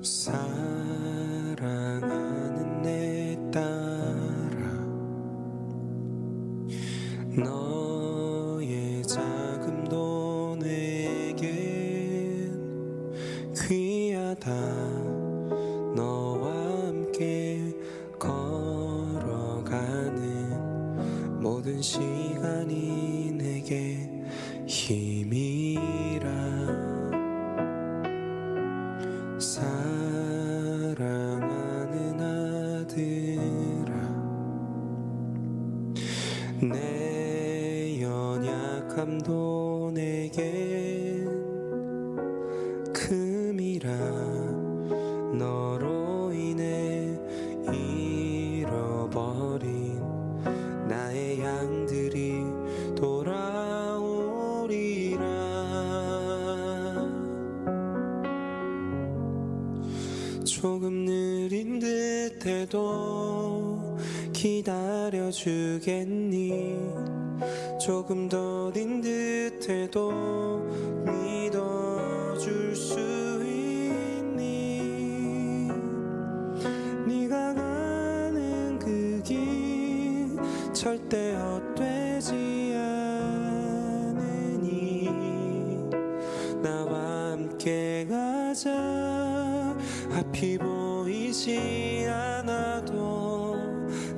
사랑하는 내 딸아, 너의 자금도 내겐 귀하다. 너와 함께 걸어가는 모든 시간이 내게 힘이라. 사랑하는 아들아, 내 연약함도 내겐 금이라. 너로 인해 잃어버린 나의 양들이 돌아오리라. 조금 느린 듯해도 기다려주겠니? 조금 더딘 듯해도 믿어줄 수 있니? 네가 가는 그 길 절대 헛되지 않으니 나와 함께 가자. 앞이 보이지 않아도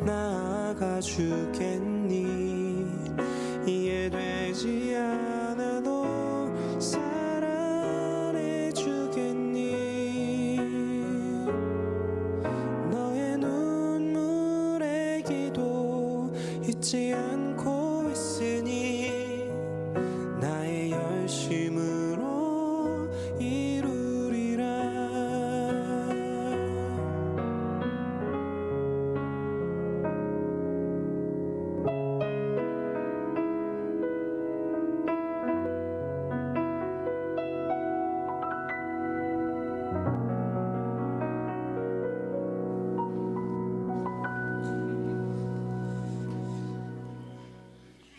나아가 주겠니? 이해되지 않아도 사랑해 주겠니? 너의 눈물의 기도 잊지 않고 있으니 나의 열심으로 이루리라.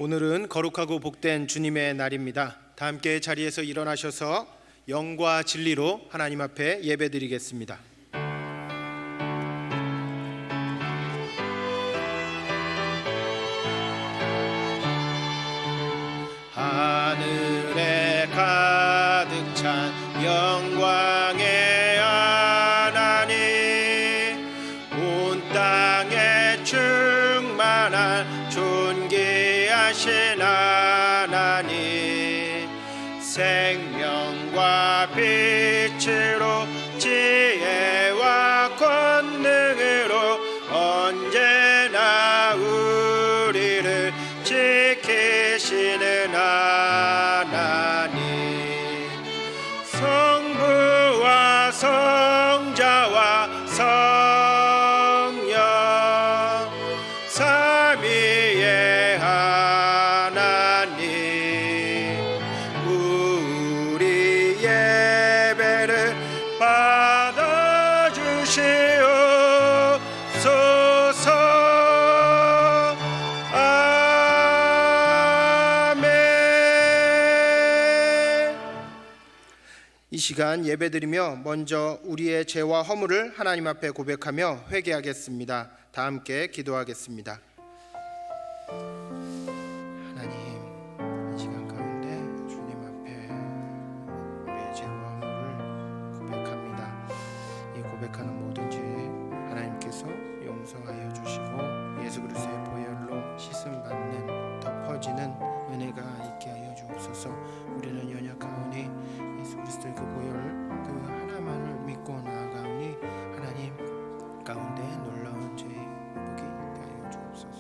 오늘은 거룩하고 복된 주님의 날입니다. 다 함께 자리에서 일어나셔서 영과 진리로 하나님 앞에 예배드리겠습니다. 하늘에 가득 찬 영광의 하나님, 온 땅에 충만한 존귀하신 하나님, 생명과 빛으로 지혜와 권능으로 언제나 우리를 지키시는 하나님, 성부와 성자와 성령 삼위의 하나님, 우리 예배를 받아주시옵소서. 아멘. 이 시간 예배드리며 먼저 우리의 죄와 허물을 하나님 앞에 고백하며 회개하겠습니다. 다 함께 기도하겠습니다. 하나님, 이 시간 가운데 주님 앞에 우리의 죄와 허물을 고백합니다. 이 고백하는 모든 죄 하나님께서 용서하여 주시고 예수 그리스도의 보혈로 씻음 받는 덮어지는 은혜가 있게 하여 주옵소서. 우리는 연약하오니 예수 그리스도의 그 보혈 그 하나만을 믿고 나아가오니 하나님 가운데 놀라운 죄 복이 있게 하여 주옵소서.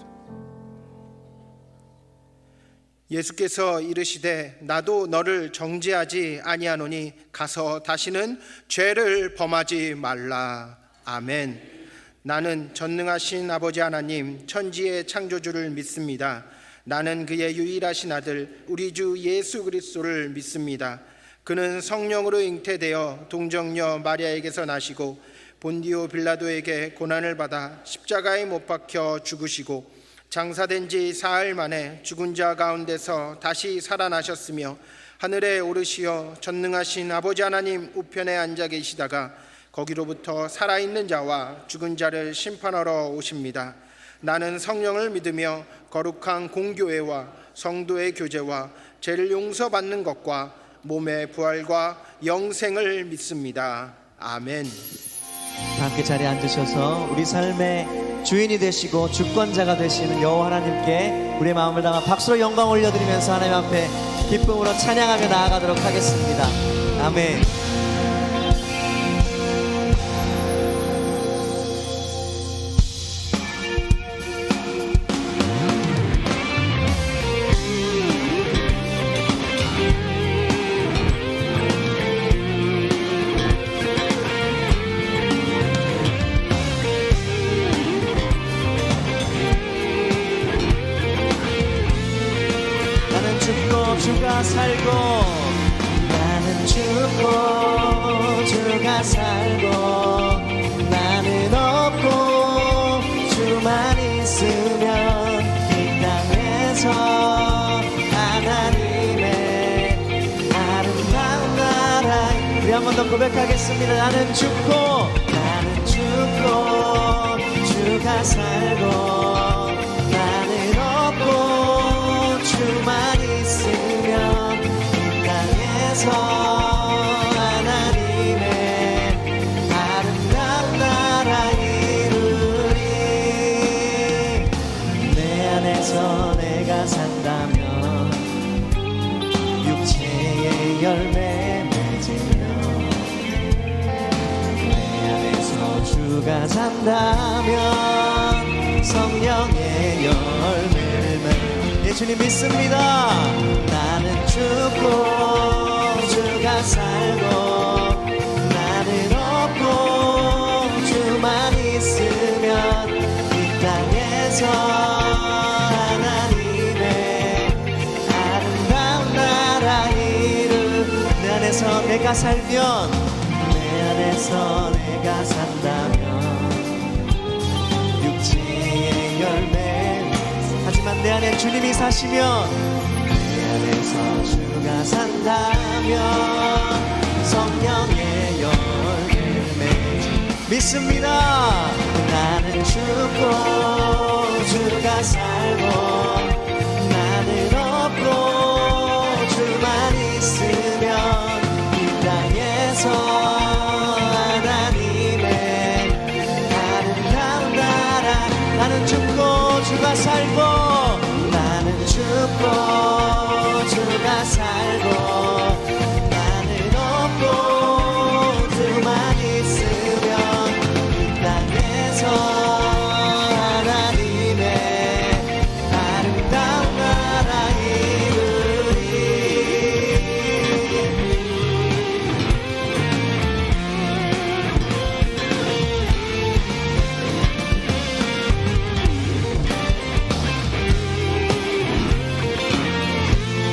예수께서 이르시되 나도 너를 정죄하지 아니하노니 가서 다시는 죄를 범하지 말라. 아멘. 나는 전능하신 아버지 하나님 천지의 창조주를 믿습니다. 나는 그의 유일하신 아들 우리 주 예수 그리스도를 믿습니다. 그는 성령으로 잉태되어 동정녀 마리아에게서 나시고 본디오 빌라도에게 고난을 받아 십자가에 못 박혀 죽으시고 장사된 지 사흘 만에 죽은 자 가운데서 다시 살아나셨으며 하늘에 오르시어 전능하신 아버지 하나님 우편에 앉아 계시다가 거기로부터 살아있는 자와 죽은 자를 심판하러 오십니다. 나는 성령을 믿으며 거룩한 공교회와 성도의 교제와 죄를 용서받는 것과 몸의 부활과 영생을 믿습니다. 아멘. 함께 자리에 앉으셔서 우리 삶의 주인이 되시고 주권자가 되시는 여호와 하나님께 우리의 마음을 담아 박수로 영광 올려드리면서 하나님 앞에 기쁨으로 찬양하며 나아가도록 하겠습니다. 아멘. 주가 살고 나는 죽고 주가 살고 나는 없고 주만 있으면 이 땅에서 하나님의 아름다운 나라. 우리 한 번 더 고백하겠습니다. 나는 죽고 주가 살고 나는 없고 주만 있으면 이 땅에서 하나님의 아름다운 나라 이루리. 내 안에서 내가 산다면 육체의 열매 맺으며 내 안에서 주가 산다면 성령의 열매를 맺. 예, 주님 믿습니다. 나는 죽고 주가 살고 나는 없고 주만 있으면 이 땅에서 하나님의 아름다운 나라 이루. 내 안에서 내가 살면 내 안에서 내가 산다면 육체의 열매. 하지만 내 안에 주님이 사시면 내 안에서 주가 산다면 성령의 열매를 맺지. 믿습니다. 나는 죽고 주가 살고 나는 없고 주만 있으면 이 땅에서 하나님의 아름다운 나라. 나는 죽고 주가 살고 나는 죽고 주가 살고 나는 없고 주만 있으면 이 땅에서 하나님의 아름다운 나라 이루리.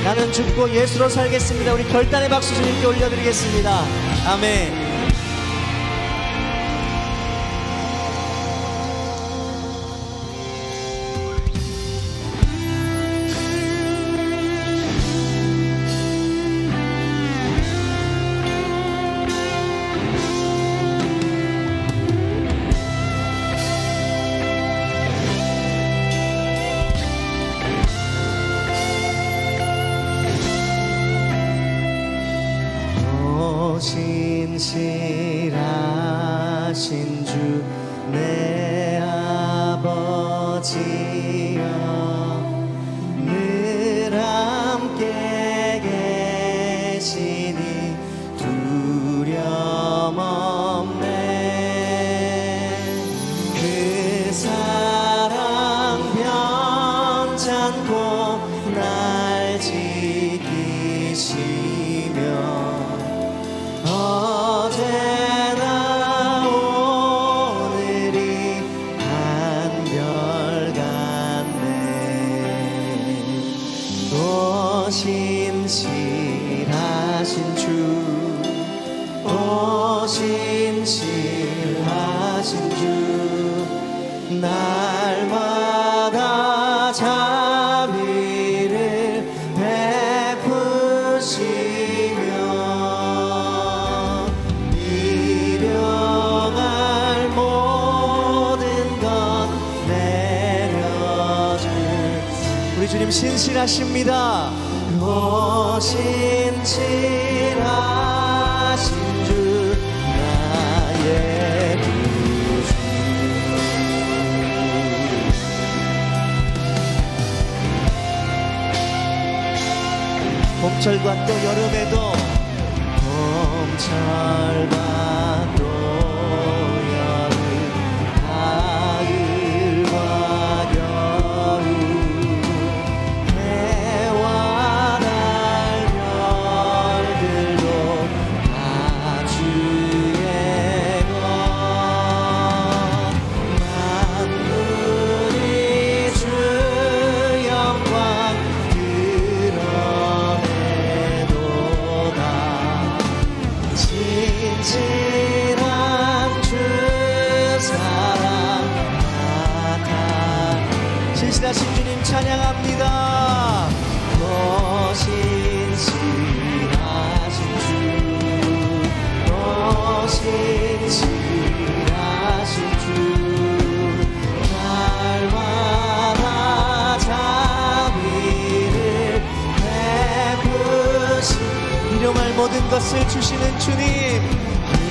나는 죽고 예수로 살겠습니다. 우리 결단의 박수 주님께 올려드리겠습니다. 아멘. 신실하신 주 내 아버지여 늘 함께 계시니 두려움 없네. 그 사랑 변찮고 날 지키시며 어제나 오늘이 한결같네. 또 신실하신 주, 오 신실하신 주, 날마다 자비를 베푸시며 이려 주님 신실하십니다. 신실하신 주 나의 구주. 봄철과 또 여름에도 봄철과 또 여름 가을과 겨울 해와 달 별들도 다 주의 것 만물이 주 영광 드러내도다 진실한 주 사랑 나타 신실하신 주님 찬양합니다. 더 신실하신 주, 더 신실하신 주 날마다 자비를 베푸시 일용할 모든 것을 주시는 주님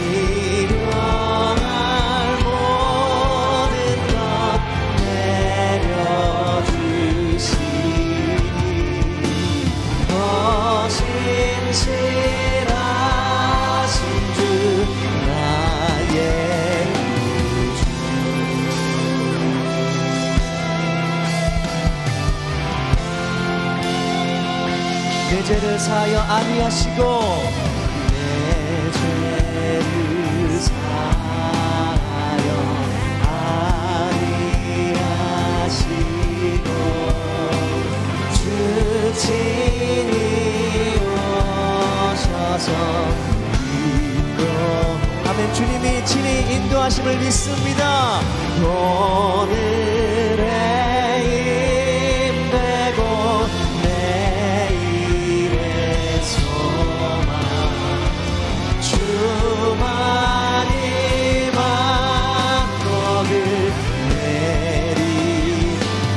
일용할 모든 것 내려주시니 더 신실하신 주 나의 구주. 내 죄를 사하여 아니하시고 내 죄를 사하여 아니하시고 주 친히 오셔서 아멘. 주님이 친히 인도하심을 믿습니다. 오늘의 힘되고 내일의 소망 주만이 만복을 내리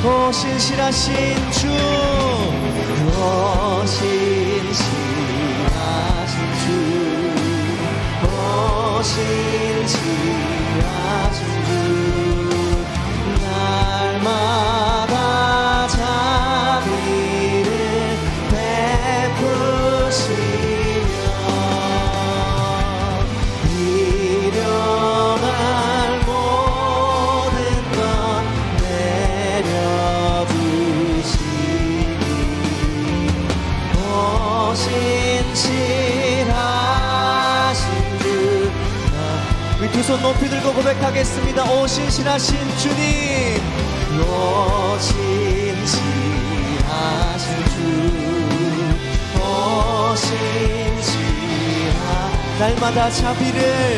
오 신실하신 주, 오 신실하신 주, 오 신실하신 주 날마다 자비를 베푸시며 일용할 모든 것 내려주시니 오 신실하신 주 우리 두 손 높이 들고 고백하겠습니다. 오 신실하신 주님, 오 신실하신 주, 오 신실하 날마다 자비를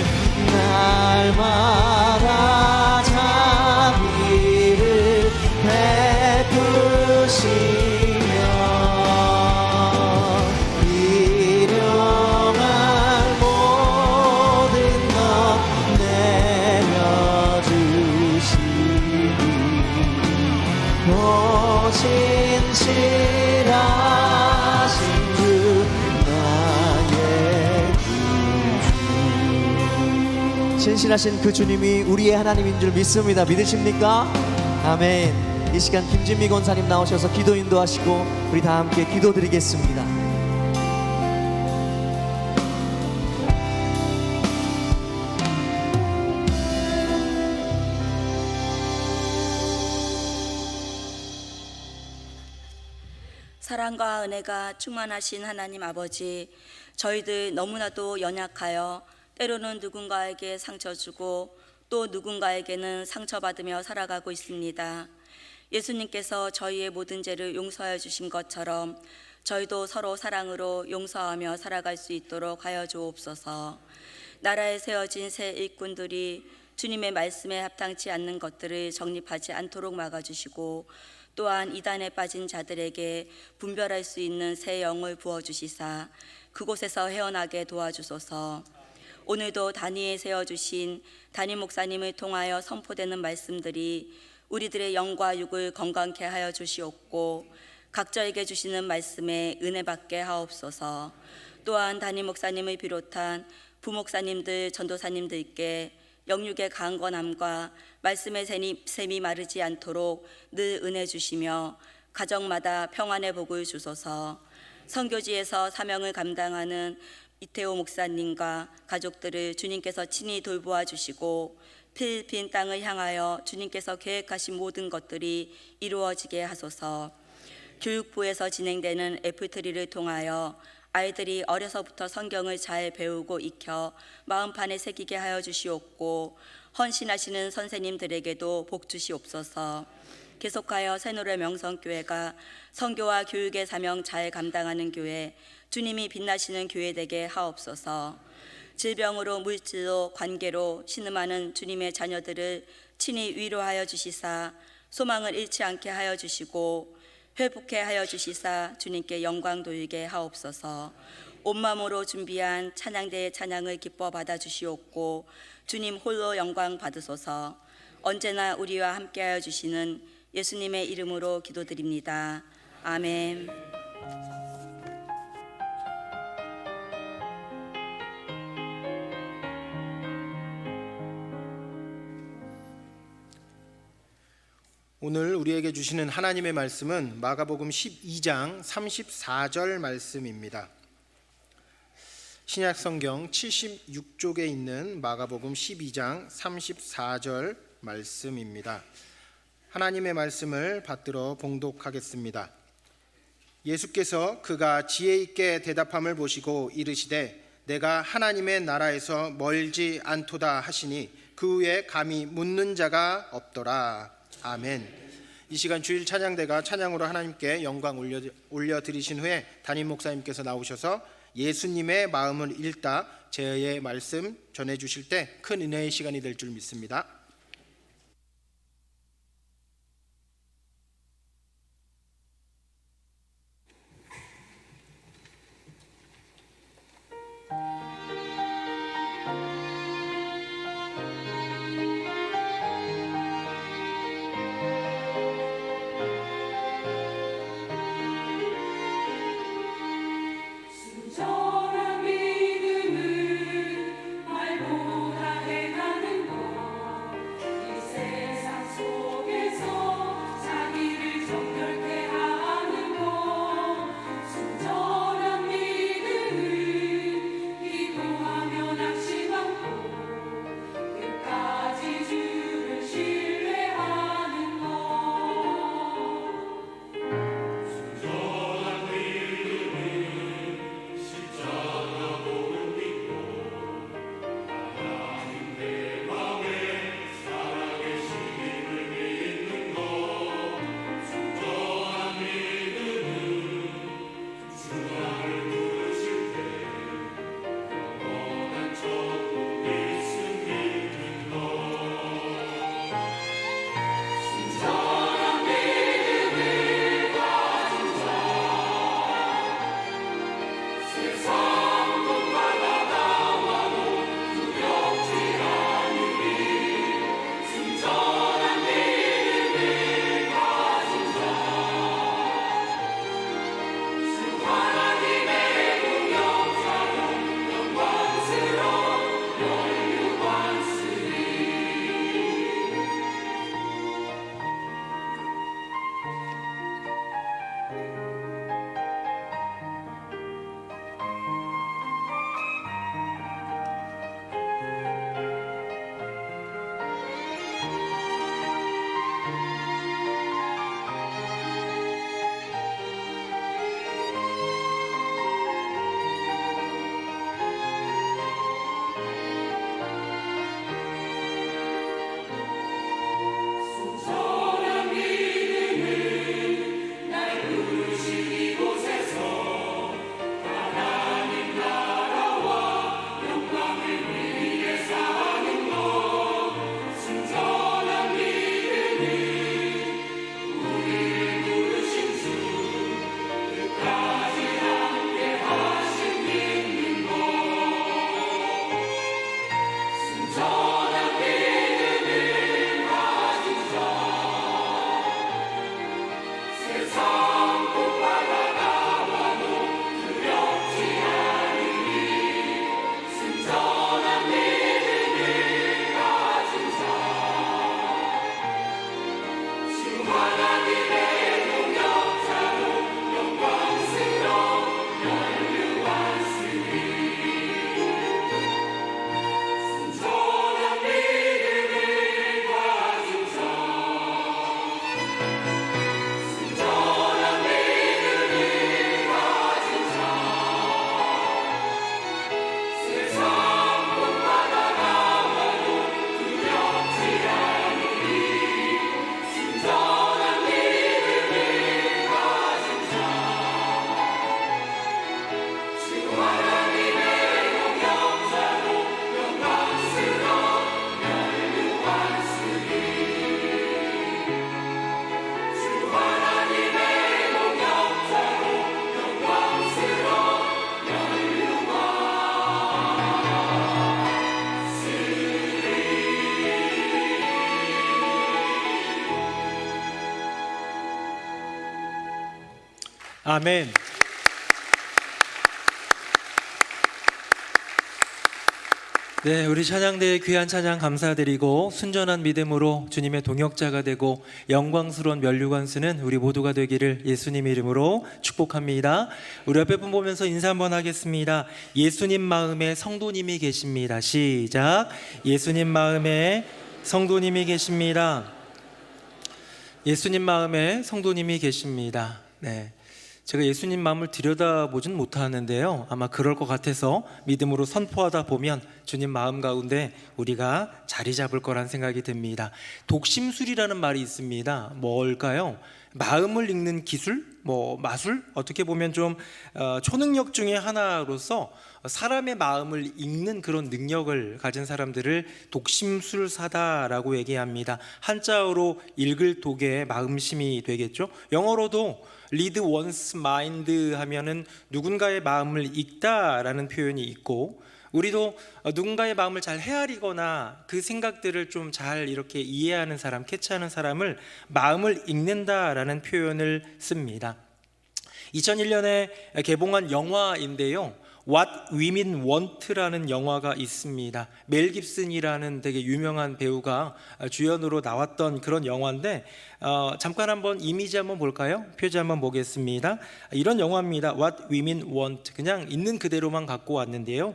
베푸시며 일용할 모든 것 내려주시니 오 신실하신 주 나의 구주. 신실하신 그 주님이 우리의 하나님인 줄 믿습니다. 믿으십니까? 아멘. 이 시간 김진미 권사님 나오셔서 기도 인도하시고 우리 다 함께 기도드리겠습니다. 사랑과 은혜가 충만하신 하나님 아버지, 저희들 너무나도 연약하여 때로는 누군가에게 상처 주고 또 누군가에게는 상처받으며 살아가고 있습니다. 예수님께서 저희의 모든 죄를 용서하여 주신 것처럼 저희도 서로 사랑으로 용서하며 살아갈 수 있도록 하여 주옵소서. 나라에 세워진 새 일꾼들이 주님의 말씀에 합당치 않는 것들을 정립하지 않도록 막아주시고 또한 이단에 빠진 자들에게 분별할 수 있는 새 영을 부어주시사 그곳에서 헤어나게 도와주소서. 오늘도 단위에 세워주신 담임 목사님을 통하여 선포되는 말씀들이 우리들의 영과 육을 건강케 하여 주시옵고 각자에게 주시는 말씀에 은혜 받게 하옵소서. 또한 담임 목사님을 비롯한 부목사님들, 전도사님들께 영육의 강건함과 말씀의 샘이 마르지 않도록 늘 은혜 주시며 가정마다 평안의 복을 주소서. 선교지에서 사명을 감당하는 이태호 목사님과 가족들을 주님께서 친히 돌보아 주시고 필리핀 땅을 향하여 주님께서 계획하신 모든 것들이 이루어지게 하소서. 교육부에서 진행되는 애플트리를 통하여 아이들이 어려서부터 성경을 잘 배우고 익혀 마음판에 새기게 하여 주시옵고 헌신하시는 선생님들에게도 복 주시옵소서. 계속하여 새노래 명성교회가 선교와 교육의 사명 잘 감당하는 교회, 주님이 빛나시는 교회 되게 하옵소서. 질병으로 물질로 관계로 신음하는 주님의 자녀들을 친히 위로하여 주시사 소망을 잃지 않게 하여 주시고 회복해 하여 주시사 주님께 영광 돌리게 하옵소서. 온 마음으로 준비한 찬양대의 찬양을 기뻐 받아 주시옵고 주님 홀로 영광 받으소서. 언제나 우리와 함께하여 주시는 예수님의 이름으로 기도드립니다. 아멘. 오늘 우리에게 주시는 하나님의 말씀은 마가복음 12장 34절 말씀입니다. 신약성경 76쪽에 있는 마가복음 12장 34절 말씀입니다. 하나님의 말씀을 받들어 봉독하겠습니다. 예수께서 그가 지혜 있게 대답함을 보시고 이르시되 내가 하나님의 나라에서 멀지 않도다 하시니 그 후에 감히 묻는 자가 없더라. 아멘. 이 시간 주일 찬양대가 찬양으로 하나님께 영광 올려드리신 후에 담임 목사님께서 나오셔서 예수님의 마음을 읽다 제의 말씀 전해주실 때 큰 은혜의 시간이 될 줄 믿습니다. 순전한 믿음을 말보다 행하는 것 아멘. 네, 우리 찬양대의 귀한 찬양 감사드리고 순전한 믿음으로 주님의 동역자가 되고 영광스러운 면류관 쓰는 우리 모두가 되기를 예수님 이름으로 축복합니다. 우리 옆에 분 보면서 인사 한번 하겠습니다. 예수님 마음에 성도님이 계십니다. 시작. 예수님 마음에 성도님이 계십니다. 예수님 마음에 성도님이 계십니다. 네. 제가 예수님 마음을 들여다보진 못하는데요, 아마 그럴 것 같아서 믿음으로 선포하다 보면 주님 마음 가운데 우리가 자리 잡을 거란 생각이 듭니다. 독심술이라는 말이 있습니다. 뭘까요? 마음을 읽는 기술? 마술? 어떻게 보면 좀 초능력 중에 하나로서 사람의 마음을 읽는 그런 능력을 가진 사람들을 독심술사다라고 얘기합니다. 한자어로 읽을 독의 마음심이 되겠죠. 영어로도 read one's mind 하면은 누군가의 마음을 읽다라는 표현이 있고, 우리도 누군가의 마음을 잘 헤아리거나 그 생각들을 좀 잘 이렇게 이해하는 사람, 캐치하는 사람을 마음을 읽는다라는 표현을 씁니다. 2001년에 개봉한 영화인데요, What Women Want라는 영화가 있습니다. 멜 깁슨이라는 되게 유명한 배우가 주연으로 나왔던 그런 영화인데, 잠깐 한번 이미지 한번 볼까요? 표지 한번 보겠습니다. 이런 영화입니다. What Women Want. 그냥 있는 그대로만 갖고 왔는데요,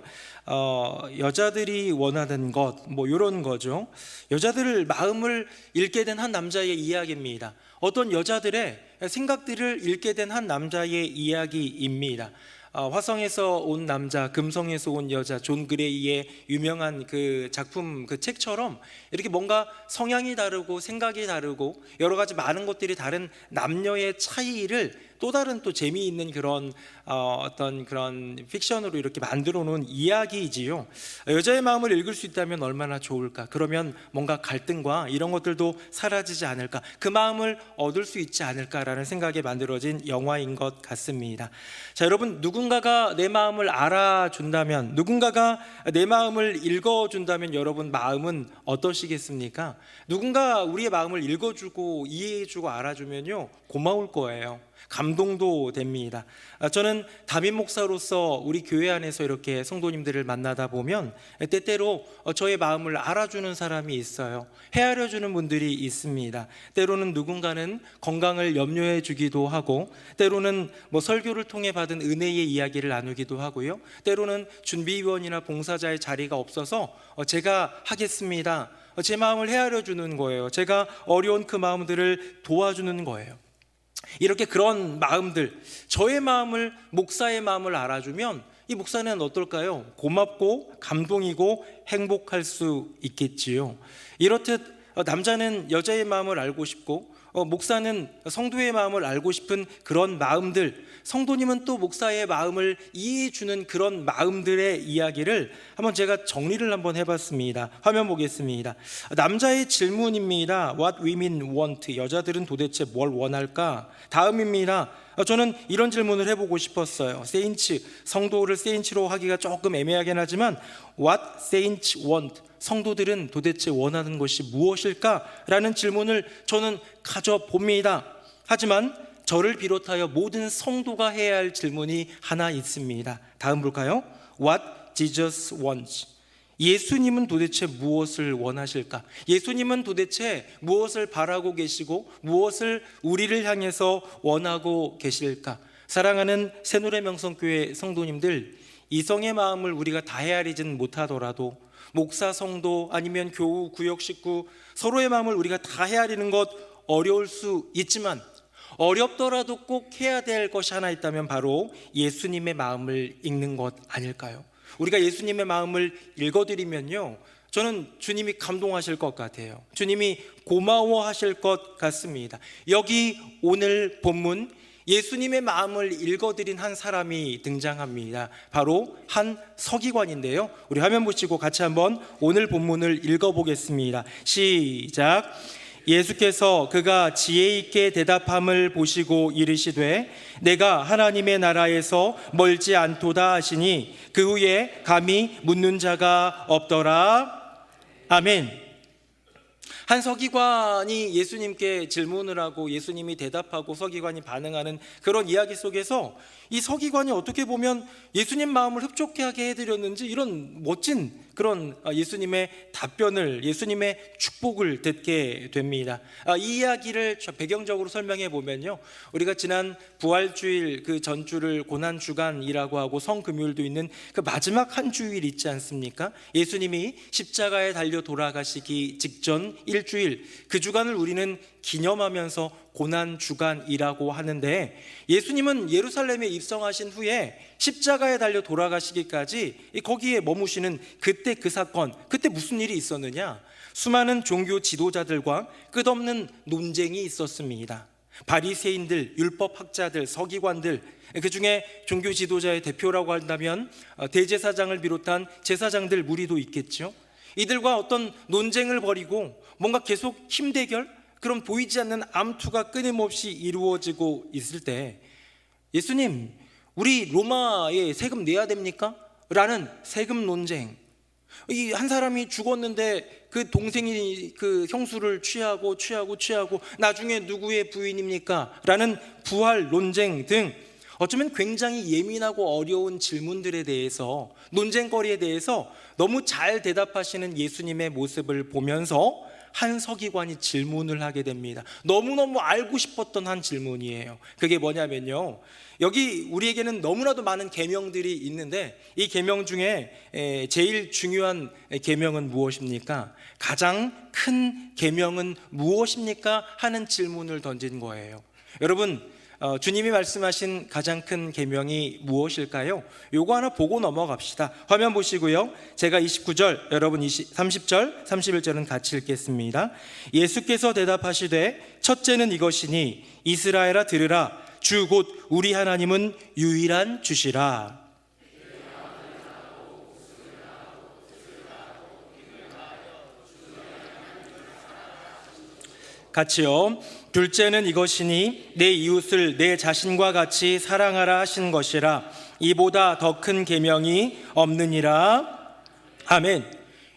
여자들이 원하는 것, 이런 거죠. 여자들 마음을 읽게 된 한 남자의 이야기입니다. 어떤 여자들의 생각들을 읽게 된 한 남자의 이야기입니다. 화성에서 온 남자, 금성에서 온 여자, 존 그레이의 유명한 그 작품, 그 책처럼 이렇게 뭔가 성향이 다르고 생각이 다르고 여러 가지 많은 것들이 다른 남녀의 차이를 또 다른 또 재미있는 그런 어떤 그런 픽션으로 이렇게 만들어 놓은 이야기이지요. 여자의 마음을 읽을 수 있다면 얼마나 좋을까. 그러면 뭔가 갈등과 이런 것들도 사라지지 않을까, 그 마음을 얻을 수 있지 않을까라는 생각에 만들어진 영화인 것 같습니다. 자, 여러분, 누군가가 내 마음을 알아준다면, 누군가가 내 마음을 읽어준다면 여러분 마음은 어떠시겠습니까? 누군가 우리의 마음을 읽어주고 이해해주고 알아주면요, 고마울 거예요. 감동도 됩니다. 저는 담임 목사로서 우리 교회 안에서 이렇게 성도님들을 만나다 보면 때때로 저의 마음을 알아주는 사람이 있어요. 헤아려주는 분들이 있습니다. 때로는 누군가는 건강을 염려해 주기도 하고, 때로는 설교를 통해 받은 은혜의 이야기를 나누기도 하고요, 때로는 준비위원이나 봉사자의 자리가 없어서 제가 하겠습니다, 제 마음을 헤아려 주는 거예요. 제가 어려운 그 마음들을 도와주는 거예요. 이렇게 그런 마음들, 저의 마음을, 목사의 마음을 알아주면 이 목사는 어떨까요? 고맙고 감동이고 행복할 수 있겠지요. 이렇듯 남자는 여자의 마음을 알고 싶고, 목사는 성도의 마음을 알고 싶은 그런 마음들, 성도님은 또 목사의 마음을 이해해 주는 그런 마음들의 이야기를 한번 제가 정리를 한번 해봤습니다. 화면 보겠습니다. 남자의 질문입니다. What women want. 여자들은 도대체 뭘 원할까? 다음입니다. 저는 이런 질문을 해보고 싶었어요. 세인츠, 성도를 세인츠로 하기가 조금 애매하긴 하지만 What saints want. 성도들은 도대체 원하는 것이 무엇일까? 라는 질문을 저는 가져봅니다. 하지만 저를 비롯하여 모든 성도가 해야 할 질문이 하나 있습니다. 다음 볼까요? What Jesus wants. 예수님은 도대체 무엇을 원하실까? 예수님은 도대체 무엇을 바라고 계시고 무엇을 우리를 향해서 원하고 계실까? 사랑하는 새누리 명성교회 성도님들, 이성의 마음을 우리가 다 헤아리진 못하더라도 목사, 성도, 아니면 교우, 구역 식구, 서로의 마음을 우리가 다 헤아리는 것 어려울 수 있지만, 어렵더라도 꼭 해야 될 것이 하나 있다면 바로 예수님의 마음을 읽는 것 아닐까요? 우리가 예수님의 마음을 읽어드리면요, 저는 주님이 감동하실 것 같아요. 주님이 고마워하실 것 같습니다. 여기 오늘 본문, 예수님의 마음을 읽어드린 한 사람이 등장합니다. 바로 한 서기관인데요, 우리 화면 보시고 같이 한번 오늘 본문을 읽어보겠습니다. 시작. 예수께서 그가 지혜 있게 대답함을 보시고 이르시되 내가 하나님의 나라에서 멀지 않도다 하시니 그 후에 감히 묻는 자가 없더라. 아멘. 한 서기관이 예수님께 질문을 하고 예수님이 대답하고 서기관이 반응하는 그런 이야기 속에서 이 서기관이 어떻게 보면 예수님 마음을 흡족하게 해드렸는지 이런 멋진 그런 예수님의 답변을, 예수님의 축복을 듣게 됩니다. 이 이야기를 배경적으로 설명해 보면요, 우리가 지난 부활주일 그 전주를 고난주간이라고 하고 성금요일도 있는 그 마지막 한 주일 있지 않습니까? 예수님이 십자가에 달려 돌아가시기 직전 일주일, 그 주간을 우리는 기념하면서 고난주간이라고 하는데, 예수님은 예루살렘에 입성하신 후에 십자가에 달려 돌아가시기까지 거기에 머무시는 그때 그 사건, 그때 무슨 일이 있었느냐? 수많은 종교 지도자들과 끝없는 논쟁이 있었습니다. 바리새인들, 율법학자들, 서기관들, 그 중에 종교 지도자의 대표라고 한다면 대제사장을 비롯한 제사장들 무리도 있겠죠. 이들과 어떤 논쟁을 벌이고 뭔가 계속 힘대결, 그런 보이지 않는 암투가 끊임없이 이루어지고 있을 때, 예수님, 우리 로마에 세금 내야 됩니까? 라는 세금 논쟁. 이 한 사람이 죽었는데 그 동생이 그 형수를 취하고 나중에 누구의 부인입니까? 라는 부활 논쟁 등 어쩌면 굉장히 예민하고 어려운 질문들에 대해서, 논쟁거리에 대해서 너무 잘 대답하시는 예수님의 모습을 보면서 한 서기관이 질문을 하게 됩니다. 너무너무 알고 싶었던 한 질문이에요. 그게 뭐냐면요, 여기 우리에게는 너무나도 많은 계명들이 있는데 이 계명 중에 제일 중요한 계명은 무엇입니까? 가장 큰 계명은 무엇입니까? 하는 질문을 던진 거예요. 여러분, 주님이 말씀하신 가장 큰 계명이 무엇일까요? 요거 하나 보고 넘어갑시다. 화면 보시고요, 제가 29절, 여러분 30절, 31절은 같이 읽겠습니다. 예수께서 대답하시되 첫째는 이것이니 이스라엘아 들으라, 주 곧 우리 하나님은 유일한 주시라. 같이요. 둘째는 이것이니 내 이웃을 내 자신과 같이 사랑하라 하신 것이라. 이보다 더 큰 계명이 없느니라. 아멘.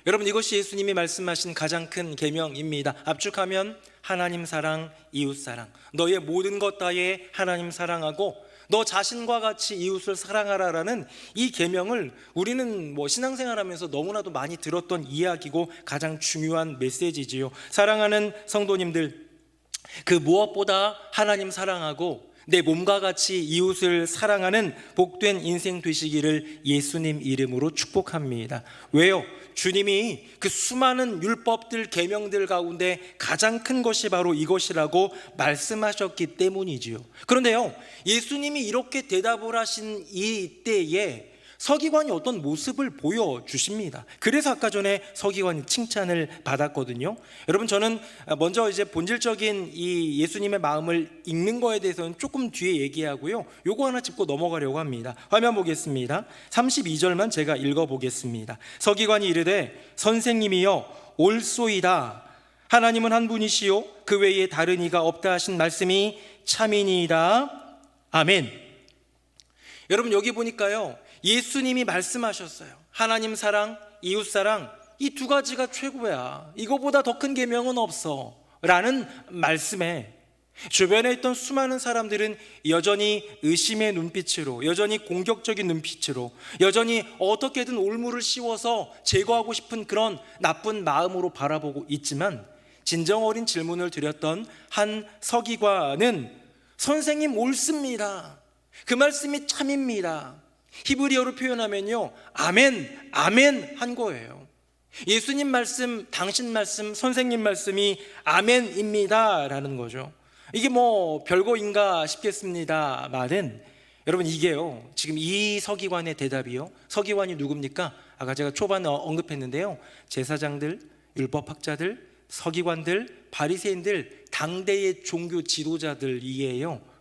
여러분, 이것이 예수님이 말씀하신 가장 큰 계명입니다. 압축하면 하나님 사랑, 이웃 사랑. 너의 모든 것 다에 하나님 사랑하고 너 자신과 같이 이웃을 사랑하라라는 이 계명을 우리는 신앙생활하면서 너무나도 많이 들었던 이야기고 가장 중요한 메시지지요. 사랑하는 성도님들, 그 무엇보다 하나님 사랑하고 내 몸과 같이 이웃을 사랑하는 복된 인생 되시기를 예수님 이름으로 축복합니다. 왜요? 주님이 그 수많은 율법들, 계명들 가운데 가장 큰 것이 바로 이것이라고 말씀하셨기 때문이지요. 그런데요, 예수님이 이렇게 대답을 하신 이 때에 서기관이 어떤 모습을 보여주십니다. 그래서 아까 전에 서기관이 칭찬을 받았거든요. 여러분, 저는 먼저 이제 본질적인 이 예수님의 마음을 읽는 거에 대해서는 조금 뒤에 얘기하고요, 요거 하나 짚고 넘어가려고 합니다. 화면 보겠습니다. 32절만 제가 읽어보겠습니다. 서기관이 이르되 선생님이여 옳소이다. 하나님은 한 분이시요 그 외에 다른 이가 없다 하신 말씀이 참이니이다. 아멘. 여러분, 여기 보니까요, 예수님이 말씀하셨어요. 하나님 사랑, 이웃 사랑, 이 두 가지가 최고야. 이거보다 더 큰 계명은 없어 라는 말씀에 주변에 있던 수많은 사람들은 여전히 의심의 눈빛으로, 여전히 공격적인 눈빛으로, 여전히 어떻게든 올무를 씌워서 제거하고 싶은 그런 나쁜 마음으로 바라보고 있지만, 진정 어린 질문을 드렸던 한 서기관은 선생님 옳습니다. 그 말씀이 참입니다. 히브리어로 표현하면요, 아멘, 아멘 한 거예요. 예수님 말씀, 당신 말씀, 선생님 말씀이 아멘입니다 라는 거죠. 이게 별거인가 싶겠습니다만은, 여러분, 이게요, 지금 이 서기관의 대답이요, 서기관이 누굽니까? 아까 제가 초반에 언급했는데요, 제사장들, 율법학자들, 서기관들, 바리새인들, 당대의 종교 지도자들이에요.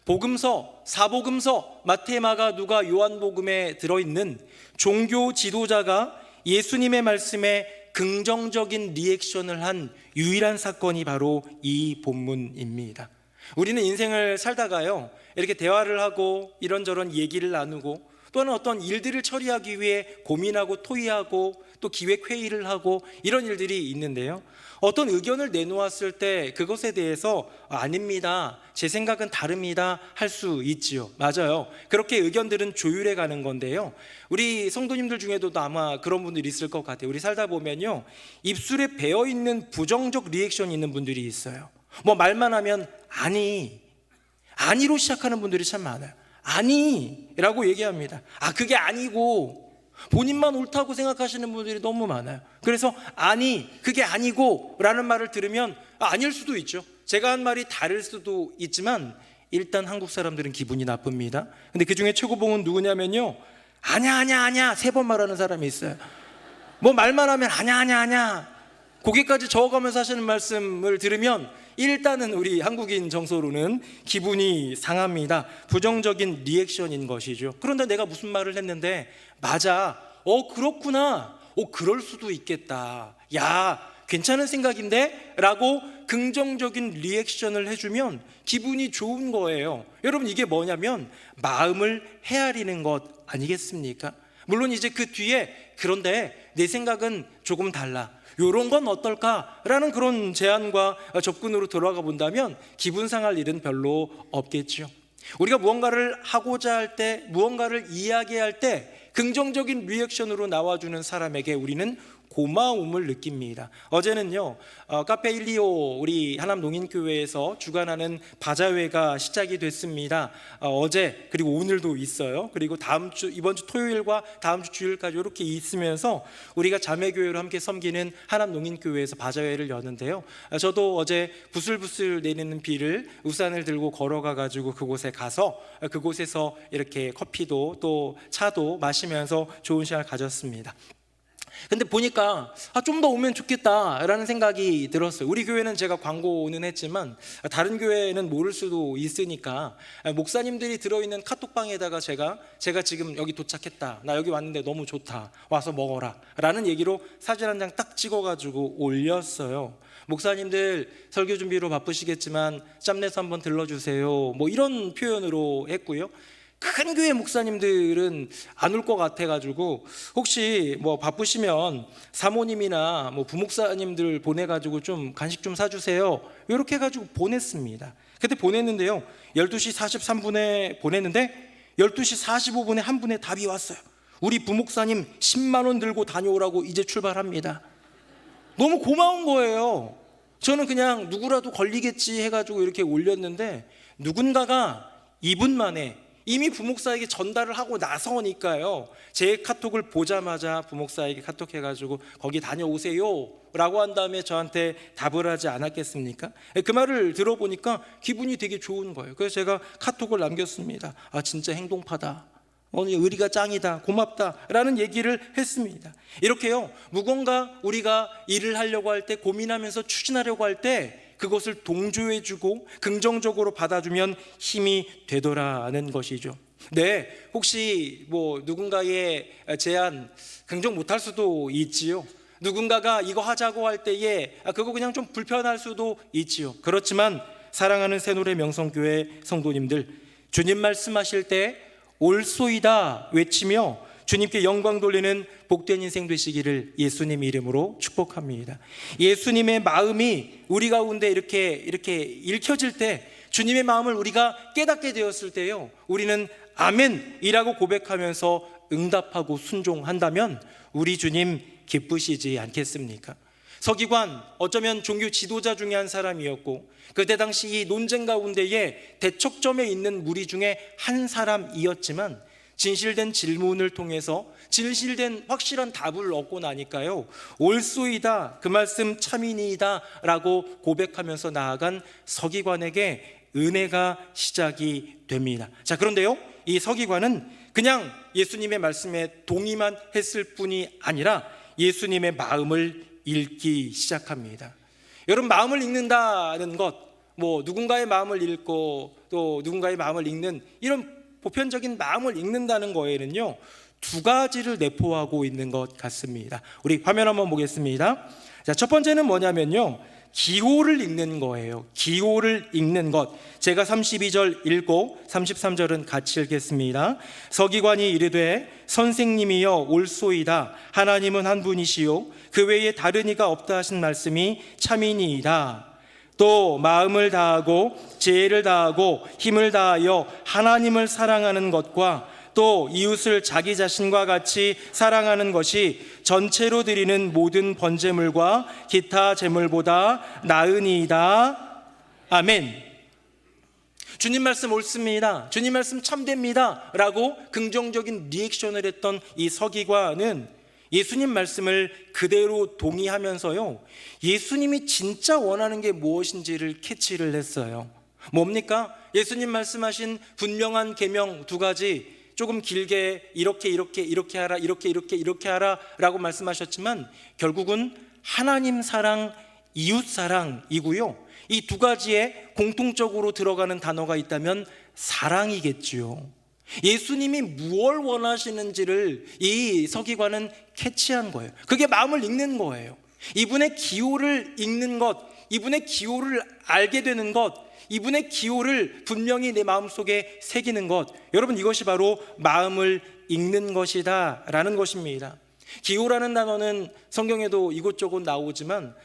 복음서, 사복음서, 마태, 마가, 누가, 요한복음에 들어있는 종교 지도자가 예수님의 말씀에 긍정적인 리액션을 한 유일한 사건이 바로 이 본문입니다. 우리는 인생을 살다가요, 이렇게 대화를 하고 이런저런 얘기를 나누고 또는 어떤 일들을 처리하기 위해 고민하고 토의하고 또 기획회의를 하고 이런 일들이 있는데요. 어떤 의견을 내놓았을 때 그것에 대해서 아닙니다, 제 생각은 다릅니다 할 수 있지요. 맞아요. 그렇게 의견들은 조율해 가는 건데요. 우리 성도님들 중에도 아마 그런 분들이 있을 것 같아요. 우리 살다 보면요, 입술에 배어있는 부정적 리액션이 있는 분들이 있어요. 뭐 말만 하면 아니로 시작하는 분들이 참 많아요. 아니라고 얘기합니다. 그게 아니고, 본인만 옳다고 생각하시는 분들이 너무 많아요. 그래서 그게 아니고 라는 말을 들으면 아닐 수도 있죠. 제가 한 말이 다를 수도 있지만 일단 한국 사람들은 기분이 나쁩니다. 근데 그 중에 최고봉은 누구냐면요, 아니야 3번 말하는 사람이 있어요. 뭐 말만 하면 아니야 거기까지 적어가면서 하시는 말씀을 들으면 일단은 우리 한국인 정서로는 기분이 상합니다. 부정적인 리액션인 것이죠. 그런데 내가 무슨 말을 했는데 맞아, 그렇구나, 그럴 수도 있겠다, 야 괜찮은 생각인데? 라고 긍정적인 리액션을 해주면 기분이 좋은 거예요. 여러분, 이게 뭐냐면 마음을 헤아리는 것 아니겠습니까? 물론 이제 그 뒤에 그런데 내 생각은 조금 달라, 요런 건 어떨까라는 그런 제안과 접근으로 들어가 본다면 기분 상할 일은 별로 없겠죠. 우리가 무언가를 하고자 할 때, 무언가를 이야기할 때 긍정적인 리액션으로 나와주는 사람에게 우리는 고마움을 느낍니다. 어제는요, 카페 125 우리 하남농인교회에서 주관하는 바자회가 시작이 됐습니다. 어제 그리고 오늘도 있어요. 그리고 이번 주 토요일과 다음 주 주일까지 이렇게 있으면서 우리가 자매교회로 함께 섬기는 하남농인교회에서 바자회를 여는데요. 저도 어제 부슬부슬 내리는 비를 우산을 들고 걸어가가지고 그곳에 가서 그곳에서 이렇게 커피도 또 차도 마시면서 좋은 시간을 가졌습니다. 근데 보니까 좀 더 오면 좋겠다라는 생각이 들었어요. 우리 교회는 제가 광고는 했지만 다른 교회는 모를 수도 있으니까 목사님들이 들어있는 카톡방에다가 제가 지금 여기 도착했다, 나 여기 왔는데 너무 좋다, 와서 먹어라 라는 얘기로 사진 한 장 딱 찍어가지고 올렸어요. 목사님들 설교 준비로 바쁘시겠지만 짬내서 한번 들러주세요, 뭐 이런 표현으로 했고요. 큰 교회 목사님들은 안 올 것 같아가지고 혹시 뭐 바쁘시면 사모님이나 뭐 부목사님들 보내가지고 좀 간식 좀 사주세요, 이렇게 해가지고 보냈습니다. 그때 보냈는데요, 12시 43분에 보냈는데 12시 45분에 한 분의 답이 왔어요. 우리 부목사님 10만 원 들고 다녀오라고 이제 출발합니다. 너무 고마운 거예요. 저는 그냥 누구라도 걸리겠지 해가지고 이렇게 올렸는데 누군가가 2분 만에 이미 부목사에게 전달을 하고 나서니까요, 제 카톡을 보자마자 부목사에게 카톡해가지고 거기 다녀오세요 라고 한 다음에 저한테 답을 하지 않았겠습니까? 그 말을 들어보니까 기분이 되게 좋은 거예요. 그래서 제가 카톡을 남겼습니다. 진짜 행동파다, 의리가 짱이다, 고맙다 라는 얘기를 했습니다. 이렇게요, 무언가 우리가 일을 하려고 할 때, 고민하면서 추진하려고 할 때 그것을 동조해주고 긍정적으로 받아주면 힘이 되더라는 것이죠. 네, 혹시 뭐 누군가의 제안 긍정 못할 수도 있지요. 누군가가 이거 하자고 할 때에 그거 그냥 좀 불편할 수도 있지요. 그렇지만 사랑하는 새노래 명성교회 성도님들, 주님 말씀하실 때 올소이다 외치며 주님께 영광 돌리는 복된 인생 되시기를 예수님 이름으로 축복합니다. 예수님의 마음이 우리 가운데 이렇게 읽혀질 때, 주님의 마음을 우리가 깨닫게 되었을 때요, 우리는 아멘이라고 고백하면서 응답하고 순종한다면 우리 주님 기쁘시지 않겠습니까? 서기관, 어쩌면 종교 지도자 중에 한 사람이었고 그때 당시 이 논쟁 가운데에 대척점에 있는 무리 중에 한 사람이었지만 진실된 질문을 통해서 진실된 확실한 답을 얻고 나니까요, 올소이다, 그 말씀 참이니이다 라고 고백하면서 나아간 서기관에게 은혜가 시작이 됩니다. 자, 그런데요, 이 서기관은 그냥 예수님의 말씀에 동의만 했을 뿐이 아니라 예수님의 마음을 읽기 시작합니다. 여러분, 마음을 읽는다는 것, 뭐 누군가의 마음을 읽고 또 누군가의 마음을 읽는, 이런 보편적인 마음을 읽는다는 거에는요, 두 가지를 내포하고 있는 것 같습니다. 우리 화면 한번 보겠습니다. 자, 첫 번째는 뭐냐면요, 기호를 읽는 거예요. 기호를 읽는 것. 제가 32절 읽고 33절은 같이 읽겠습니다. 서기관이 이르되 선생님이여 옳소이다. 하나님은 한 분이시요 그 외에 다른 이가 없다 하신 말씀이 참이니이다. 또 마음을 다하고 지혜를 다하고 힘을 다하여 하나님을 사랑하는 것과 또 이웃을 자기 자신과 같이 사랑하는 것이 전체로 드리는 모든 번제물과 기타 제물보다 나으니이다. 아멘. 주님 말씀 옳습니다. 주님 말씀 참됩니다. 라고 긍정적인 리액션을 했던 이 서기관은 예수님 말씀을 그대로 동의하면서요, 예수님이 진짜 원하는 게 무엇인지를 캐치를 했어요. 뭡니까? 예수님 말씀하신 분명한 계명 두 가지, 조금 길게 이렇게 하라, 이렇게 하라 라고 말씀하셨지만 결국은 하나님 사랑, 이웃 사랑이고요, 이 두 가지에 공통적으로 들어가는 단어가 있다면 사랑이겠지요. 예수님이 무엇을 원하시는지를 이 서기관은 캐치한 거예요. 그게 마음을 읽는 거예요. 이분의 기호를 읽는 것, 이분의 기호를 알게 되는 것, 이분의 기호를 분명히 내 마음속에 새기는 것, 여러분 이것이 바로 마음을 읽는 것이다 라는 것입니다. 기호라는 단어는 성경에도 이곳저곳 나오지만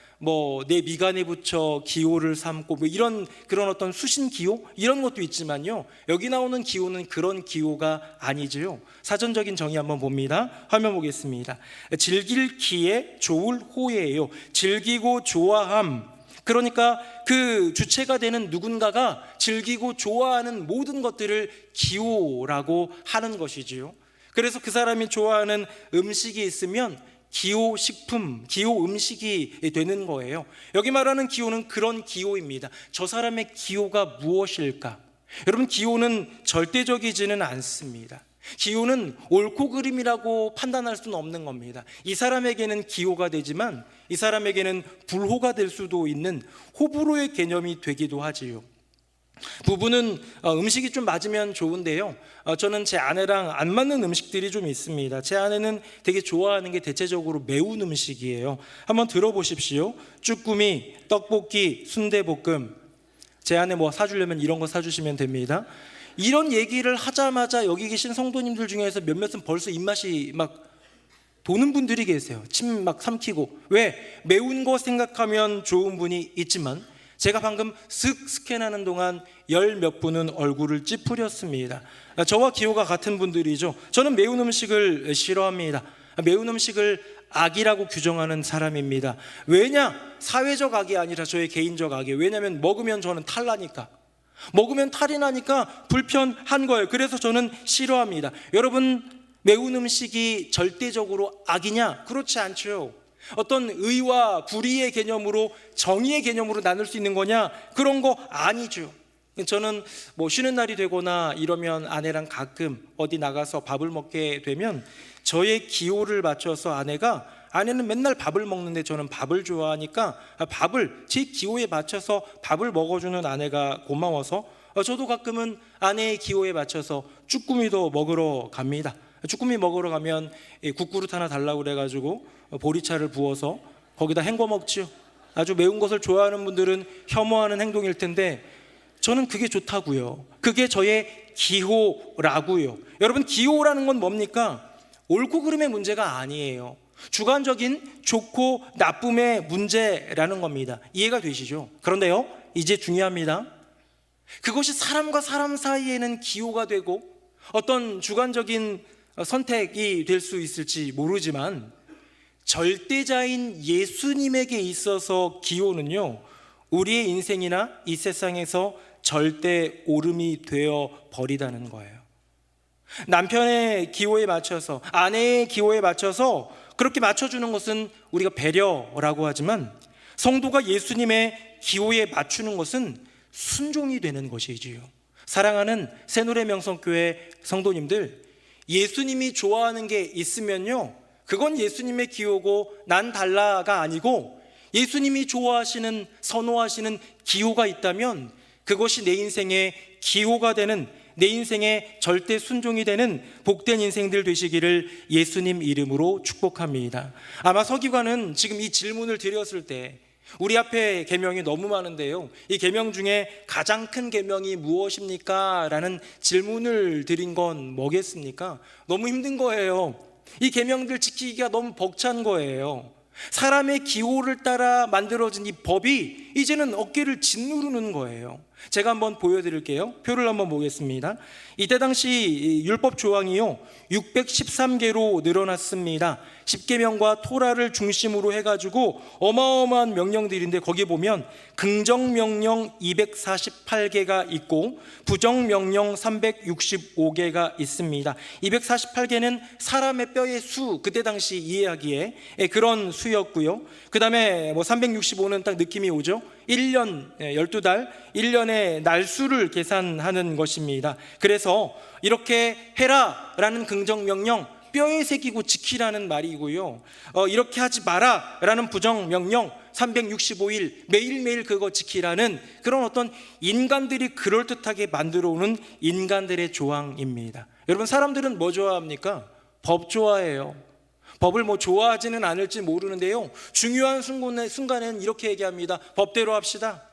내 미간에 붙여 기호를 삼고 이런 그런 어떤 수신 기호 이런 것도 있지만요, 여기 나오는 기호는 그런 기호가 아니지요. 사전적인 정의 한번 봅니다. 화면 보겠습니다. 즐길 기에 좋을 호예요. 즐기고 좋아함, 그러니까 그 주체가 되는 누군가가 즐기고 좋아하는 모든 것들을 기호라고 하는 것이지요. 그래서 그 사람이 좋아하는 음식이 있으면 기호 식품, 기호 음식이 되는 거예요. 여기 말하는 기호는 그런 기호입니다. 저 사람의 기호가 무엇일까? 여러분, 기호는 절대적이지는 않습니다. 기호는 옳고 그름이라고 판단할 수는 없는 겁니다. 이 사람에게는 기호가 되지만 이 사람에게는 불호가 될 수도 있는 호불호의 개념이 되기도 하지요. 부부는 음식이 좀 맞으면 좋은데요, 저는 제 아내랑 안 맞는 음식들이 좀 있습니다. 제 아내는 되게 좋아하는 게 대체적으로 매운 음식이에요. 한번 들어보십시오. 쭈꾸미, 떡볶이, 순대볶음. 제 아내 사주려면 이런 거 사주시면 됩니다. 이런 얘기를 하자마자 여기 계신 성도님들 중에서 몇몇은 벌써 입맛이 막 도는 분들이 계세요. 침 막 삼키고. 왜? 매운 거 생각하면 좋은 분이 있지만 제가 방금 쓱 스캔하는 동안 열 몇 분은 얼굴을 찌푸렸습니다. 저와 기호가 같은 분들이죠. 저는 매운 음식을 싫어합니다. 매운 음식을 악이라고 규정하는 사람입니다. 왜냐? 사회적 악이 아니라 저의 개인적 악이에요. 왜냐하면 먹으면 저는 탈나니까. 먹으면 탈이 나니까 불편한 거예요. 그래서 저는 싫어합니다. 여러분, 매운 음식이 절대적으로 악이냐? 그렇지 않죠. 어떤 의와 불의의 개념으로, 정의의 개념으로 나눌 수 있는 거냐? 그런 거 아니죠. 저는 쉬는 날이 되거나 이러면 아내랑 가끔 어디 나가서 밥을 먹게 되면 저의 기호를 맞춰서 아내는 맨날 밥을 먹는데 저는 밥을 좋아하니까 밥을 제 기호에 맞춰서 밥을 먹어주는 아내가 고마워서 저도 가끔은 아내의 기호에 맞춰서 쭈꾸미도 먹으러 갑니다. 쭈꾸미 먹으러 가면 국그릇 하나 달라고 그래가지고 보리차를 부어서 거기다 헹궈 먹죠. 아주 매운 것을 좋아하는 분들은 혐오하는 행동일 텐데 저는 그게 좋다고요. 그게 저의 기호라고요. 여러분, 기호라는 건 뭡니까? 옳고 그름의 문제가 아니에요. 주관적인 좋고 나쁨의 문제라는 겁니다. 이해가 되시죠? 그런데요, 이제 중요합니다. 그것이 사람과 사람 사이에는 기호가 되고 어떤 주관적인 선택이 될 수 있을지 모르지만 절대자인 예수님에게 있어서 기호는요, 우리의 인생이나 이 세상에서 절대 옳음이 되어 버리다는 거예요. 남편의 기호에 맞춰서, 아내의 기호에 맞춰서 그렇게 맞춰주는 것은 우리가 배려라고 하지만 성도가 예수님의 기호에 맞추는 것은 순종이 되는 것이지요. 사랑하는 새누리 명성교회 성도님들, 예수님이 좋아하는 게 있으면요, 그건 예수님의 기호고 난 달라가 아니고 예수님이 좋아하시는, 선호하시는 기호가 있다면 그것이 내 인생의 기호가 되는, 내 인생의 절대 순종이 되는 복된 인생들 되시기를 예수님 이름으로 축복합니다. 아마 서기관은 지금 이 질문을 드렸을 때 우리 앞에 계명이 너무 많은데요, 이 계명 중에 가장 큰 계명이 무엇입니까? 라는 질문을 드린 건 뭐겠습니까? 너무 힘든 거예요. 이 계명들 지키기가 너무 벅찬 거예요. 사람의 기호를 따라 만들어진 이 법이 이제는 어깨를 짓누르는 거예요. 제가 한번 보여드릴게요. 표를 한번 보겠습니다. 이때 당시 율법 조항이요 613개로 늘어났습니다. 10계명과 토라를 중심으로 해가지고 어마어마한 명령들인데, 거기 보면 긍정명령 248개가 있고 부정명령 365개가 있습니다. 248개는 사람의 뼈의 수, 그때 당시 이해하기에 그런 수였고요. 그 다음에 365는 딱 느낌이 오죠. 1년 12달 1년의 날수를 계산하는 것입니다. 그래서 이렇게 해라 라는 긍정명령, 뼈에 새기고 지키라는 말이고요, 이렇게 하지 마라 라는 부정명령, 365일 매일매일 그거 지키라는 그런 어떤 인간들이 그럴듯하게 만들어 오는 인간들의 조항입니다. 여러분, 사람들은 뭐 좋아합니까? 법 좋아해요. 법을 좋아하지는 않을지 모르는데요, 중요한 순간에는 이렇게 얘기합니다. 법대로 합시다.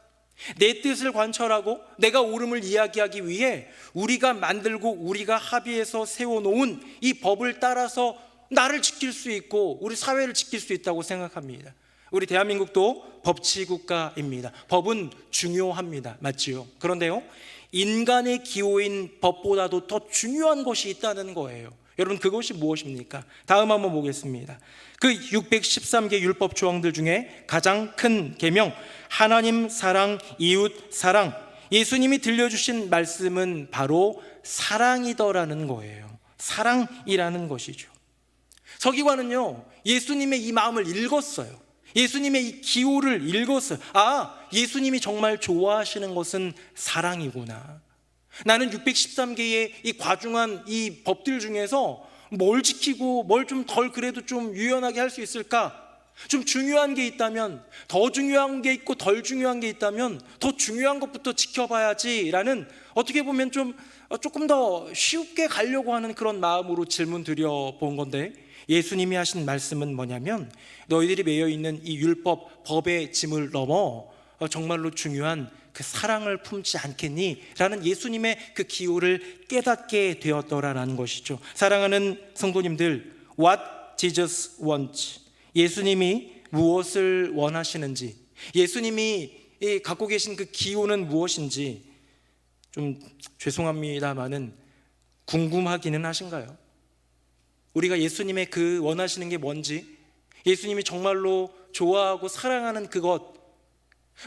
내 뜻을 관철하고 내가 옳음을 이야기하기 위해 우리가 만들고 우리가 합의해서 세워놓은 이 법을 따라서 나를 지킬 수 있고 우리 사회를 지킬 수 있다고 생각합니다. 우리 대한민국도 법치국가입니다. 법은 중요합니다. 맞지요? 그런데요, 인간의 기호인 법보다도 더 중요한 것이 있다는 거예요. 여러분, 그것이 무엇입니까? 다음 한번 보겠습니다. 그 613개 율법 조항들 중에 가장 큰 계명, 하나님 사랑, 이웃 사랑, 예수님이 들려주신 말씀은 바로 사랑이더라는 거예요. 사랑이라는 것이죠. 서기관은요, 예수님의 이 마음을 읽었어요. 예수님의 이 기호를 읽었어요. 예수님이 정말 좋아하시는 것은 사랑이구나. 나는 613개의 이 과중한 이 법들 중에서 뭘 지키고 뭘 좀 덜 그래도 좀 유연하게 할 수 있을까? 좀 중요한 게 있다면, 더 중요한 게 있고 덜 중요한 게 있다면 더 중요한 것부터 지켜봐야지라는, 어떻게 보면 조금 더 쉽게 가려고 하는 그런 마음으로 질문 드려본 건데, 예수님이 하신 말씀은 뭐냐면, 너희들이 매여 있는 이 율법, 법의 짐을 넘어 정말로 중요한 그 사랑을 품지 않겠니? 라는 예수님의 그 기호를 깨닫게 되었더라라는 것이죠. 사랑하는 성도님들, What Jesus wants, 예수님이 무엇을 원하시는지, 예수님이 갖고 계신 그 기호는 무엇인지 좀 죄송합니다마는 궁금하기는 하신가요? 우리가 예수님의 그 원하시는 게 뭔지, 예수님이 정말로 좋아하고 사랑하는 그것,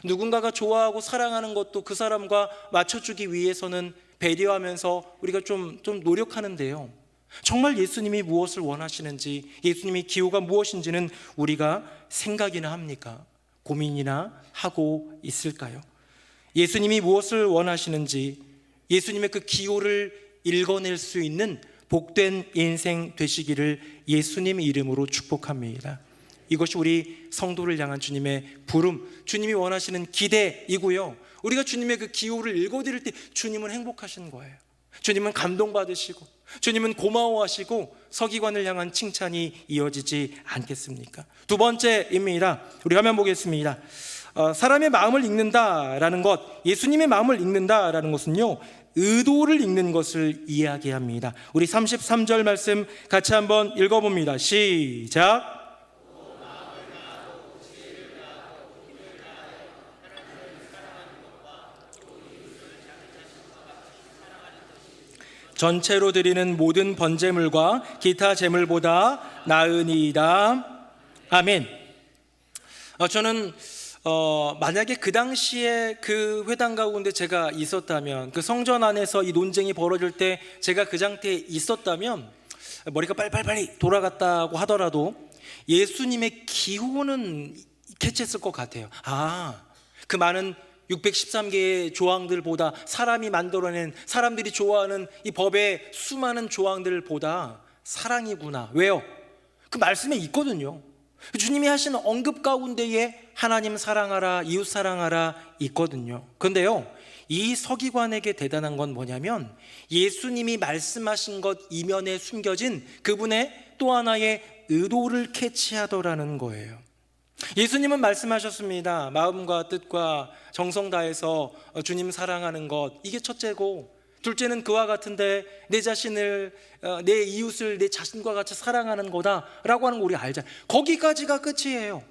누군가가 좋아하고 사랑하는 것도 그 사람과 맞춰주기 위해서는 배려하면서 우리가 좀 노력하는데요, 정말 예수님이 무엇을 원하시는지, 예수님의 기호가 무엇인지는 우리가 생각이나 합니까? 고민이나 하고 있을까요? 예수님이 무엇을 원하시는지, 예수님의 그 기호를 읽어낼 수 있는 복된 인생 되시기를 예수님 이름으로 축복합니다. 이것이 우리 성도를 향한 주님의 부름, 주님이 원하시는 기대이고요, 우리가 주님의 그 기호를 읽어드릴 때 주님은 행복하신 거예요. 주님은 감동받으시고 주님은 고마워하시고 서기관을 향한 칭찬이 이어지지 않겠습니까? 두 번째입니다. 우리 화면 보겠습니다. 사람의 마음을 읽는다라는 것, 예수님의 마음을 읽는다라는 것은요, 의도를 읽는 것을 이야기합니다. 우리 33절 말씀 같이 한번 읽어봅니다. 시작. 전체로 드리는 모든 번제물과 기타 제물보다 나으니이다. 아멘. 저는 만약에 그 당시에 그 회당 가운데 제가 있었다면, 그 성전 안에서 이 논쟁이 벌어질 때 제가 그 상태에 있었다면, 머리가 빨리 돌아갔다고 하더라도 예수님의 기호는 캐치했을 것 같아요. 그 많은 613개의 조항들보다, 사람이 만들어낸, 사람들이 좋아하는 이 법의 수많은 조항들보다 사랑이구나. 왜요? 그 말씀에 있거든요. 주님이 하시는 언급 가운데에 하나님 사랑하라, 이웃 사랑하라 있거든요. 그런데요, 이 서기관에게 대단한 건 뭐냐면, 예수님이 말씀하신 것 이면에 숨겨진 그분의 또 하나의 의도를 캐치하더라는 거예요. 예수님은 말씀하셨습니다. 마음과 뜻과 정성 다해서 주님 사랑하는 것, 이게 첫째고, 둘째는 그와 같은데 내 자신을, 내 이웃을 내 자신과 같이 사랑하는 거다라고 하는 거 우리가 알잖아요. 거기까지가 끝이에요.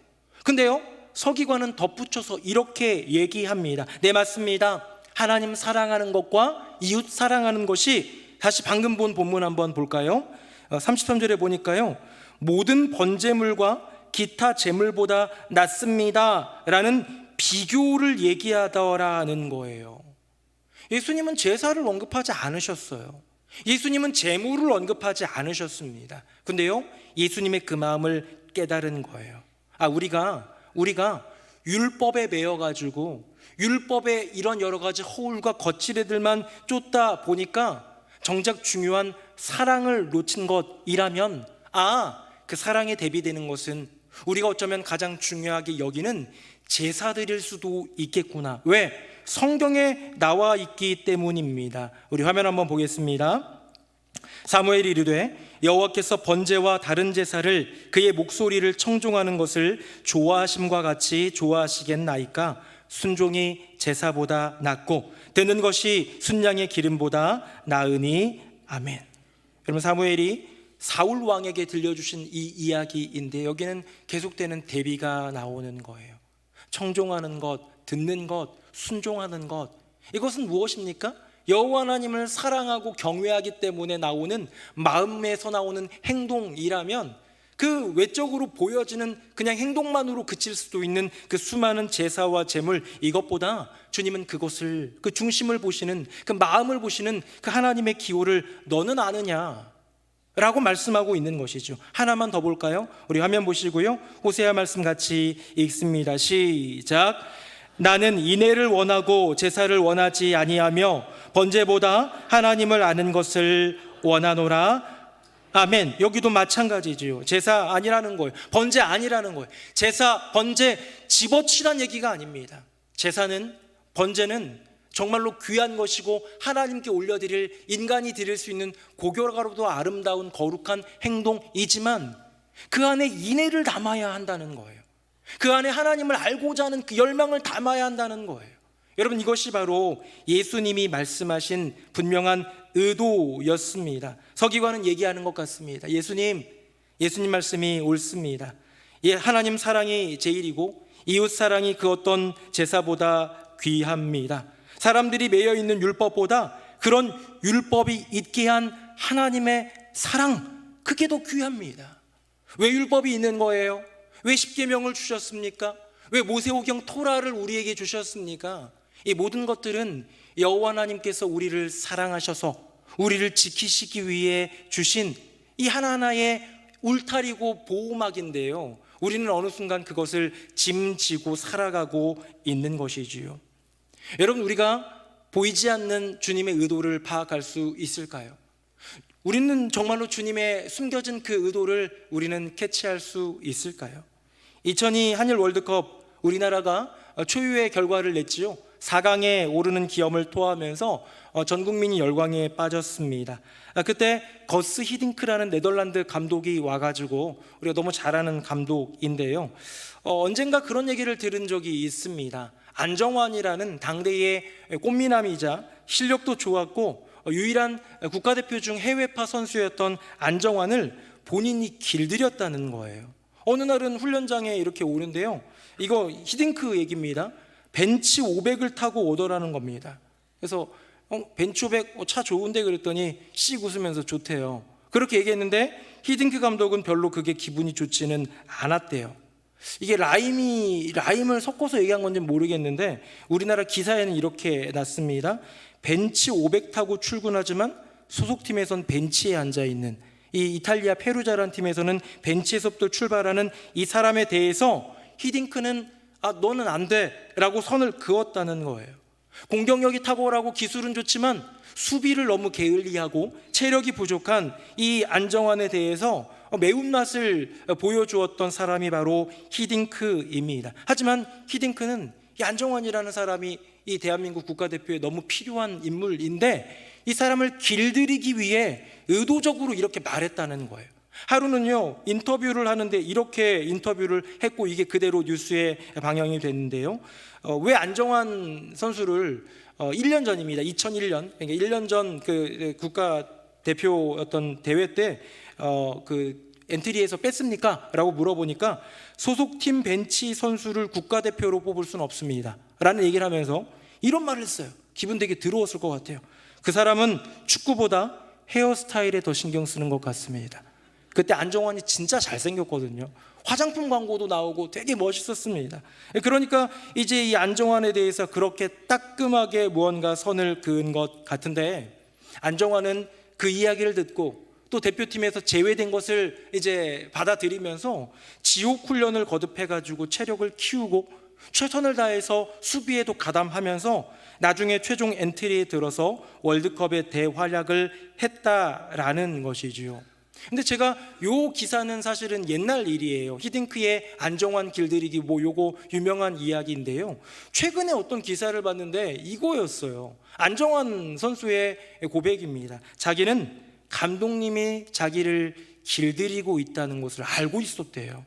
근데요, 서기관은 덧붙여서 이렇게 얘기합니다. 네, 맞습니다. 하나님 사랑하는 것과 이웃 사랑하는 것이, 다시 방금 본 본문 한번 볼까요? 33절에 보니까요, 모든 번제물과 기타 제물보다 낫습니다 라는 비교를 얘기하더라는 거예요. 예수님은 제사를 언급하지 않으셨어요. 예수님은 제물을 언급하지 않으셨습니다. 근데요, 예수님의 그 마음을 깨달은 거예요. 우리가 율법에 매여가지고 율법의 이런 여러 가지 허울과 거칠애들만 쫓다 보니까 정작 중요한 사랑을 놓친 것이라면, 그 사랑에 대비되는 것은 우리가 어쩌면 가장 중요하게 여기는 제사드릴 수도 있겠구나. 왜? 성경에 나와 있기 때문입니다. 우리 화면 한번 보겠습니다. 사무엘이 이르되 여호와께서 번제와 다른 제사를 그의 목소리를 청종하는 것을 좋아하심과 같이 좋아하시겠나이까? 순종이 제사보다 낫고 듣는 것이 순양의 기름보다 나으니. 아멘. 여러분, 사무엘이 사울 왕에게 들려주신 이 이야기인데 여기는 계속되는 대비가 나오는 거예요. 청종하는 것, 듣는 것, 순종하는 것, 이것은 무엇입니까? 여호와 하나님을 사랑하고 경외하기 때문에 나오는, 마음에서 나오는 행동이라면 그 외적으로 보여지는 그냥 행동만으로 그칠 수도 있는 그 수많은 제사와 제물, 이것보다 주님은 그것을, 그 중심을 보시는, 그 마음을 보시는 그 하나님의 기호를 너는 아느냐 라고 말씀하고 있는 것이죠. 하나만 더 볼까요? 우리 화면 보시고요, 호세아 말씀 같이 읽습니다. 시작. 나는 인애를 원하고 제사를 원하지 아니하며 번제보다 하나님을 아는 것을 원하노라. 아멘. 여기도 마찬가지지요. 제사 아니라는 거예요. 번제 아니라는 거예요. 제사, 번제 집어치란 얘기가 아닙니다. 제사는, 번제는 정말로 귀한 것이고 하나님께 올려드릴, 인간이 드릴 수 있는 고결하고도 아름다운 거룩한 행동이지만 그 안에 인애를 담아야 한다는 거예요. 그 안에 하나님을 알고자 하는 그 열망을 담아야 한다는 거예요. 여러분, 이것이 바로 예수님이 말씀하신 분명한 의도였습니다. 서기관은 얘기하는 것 같습니다. 예수님 말씀이 옳습니다. 하나님 사랑이 제일이고 이웃 사랑이 그 어떤 제사보다 귀합니다. 사람들이 매여 있는 율법보다 그런 율법이 있게 한 하나님의 사랑, 그게 더 귀합니다. 왜 율법이 있는 거예요? 왜 십계명을 주셨습니까? 왜 모세오경 토라를 우리에게 주셨습니까? 이 모든 것들은 여호와 하나님께서 우리를 사랑하셔서 우리를 지키시기 위해 주신 이 하나하나의 울타리고 보호막인데요, 우리는 어느 순간 그것을 짐지고 살아가고 있는 것이지요. 여러분, 우리가 보이지 않는 주님의 의도를 파악할 수 있을까요? 우리는 정말로 주님의 숨겨진 그 의도를 우리는 캐치할 수 있을까요? 2002 한일 월드컵, 우리나라가 초유의 결과를 냈지요. 4강에 오르는 기염을 토하면서 전 국민이 열광에 빠졌습니다. 그때 거스 히딩크라는 네덜란드 감독이 와가지고, 우리가 너무 잘 아는 감독인데요, 언젠가 그런 얘기를 들은 적이 있습니다. 안정환이라는 당대의 꽃미남이자 실력도 좋았고 유일한 국가대표 중 해외파 선수였던 안정환을 본인이 길들였다는 거예요. 어느 날은 훈련장에 이렇게 오는데요, 이거 히딩크 얘기입니다. 벤츠 500을 타고 오더라는 겁니다. 그래서 벤츠 500 차 좋은데 그랬더니 씩 웃으면서 좋대요. 그렇게 얘기했는데 히딩크 감독은 별로 그게 기분이 좋지는 않았대요. 이게 라임을 섞어서 얘기한 건지 모르겠는데 우리나라 기사에는 이렇게 났습니다. 벤츠 500 타고 출근하지만 소속팀에선 벤치에 앉아있는, 이 이탈리아 페루자라는 팀에서는 벤치에서부터 출발하는 이 사람에 대해서 히딩크는 너는 안 돼 라고 선을 그었다는 거예요. 공격력이 탁월하고 기술은 좋지만 수비를 너무 게을리하고 체력이 부족한 이 안정환에 대해서 매운맛을 보여주었던 사람이 바로 히딩크입니다. 하지만 히딩크는 이 안정환이라는 사람이 이 대한민국 국가대표에 너무 필요한 인물인데 이 사람을 길들이기 위해 의도적으로 이렇게 말했다는 거예요. 하루는요 인터뷰를 하는데 이렇게 인터뷰를 했고 이게 그대로 뉴스에 방영이 됐는데요. 왜 안정환 선수를 1년 전입니다. 2001년 그러니까 1년 전 그 국가 대표 어떤 대회 때 그 엔트리에서 뺐습니까? 라고 물어보니까 소속팀 벤치 선수를 국가대표로 뽑을 수는 없습니다 라는 얘기를 하면서 이런 말을 했어요. 기분 되게 더러웠을 것 같아요. 그 사람은 축구보다 헤어스타일에 더 신경 쓰는 것 같습니다. 그때 안정환이 진짜 잘생겼거든요. 화장품 광고도 나오고 되게 멋있었습니다. 그러니까 이제 이 안정환에 대해서 그렇게 따끔하게 무언가 선을 그은 것 같은데, 안정환은 그 이야기를 듣고 또 대표팀에서 제외된 것을 이제 받아들이면서 지옥 훈련을 거듭해가지고 체력을 키우고 최선을 다해서 수비에도 가담하면서 나중에 최종 엔트리에 들어서 월드컵에 대활약을 했다라는 것이지요. 근데 제가 요 기사는 사실은 옛날 일이에요. 히딩크의 안정환 길들이기 뭐 요거 유명한 이야기인데요. 최근에 어떤 기사를 봤는데 이거였어요. 안정환 선수의 고백입니다. 자기는 감독님이 자기를 길들이고 있다는 것을 알고 있었대요.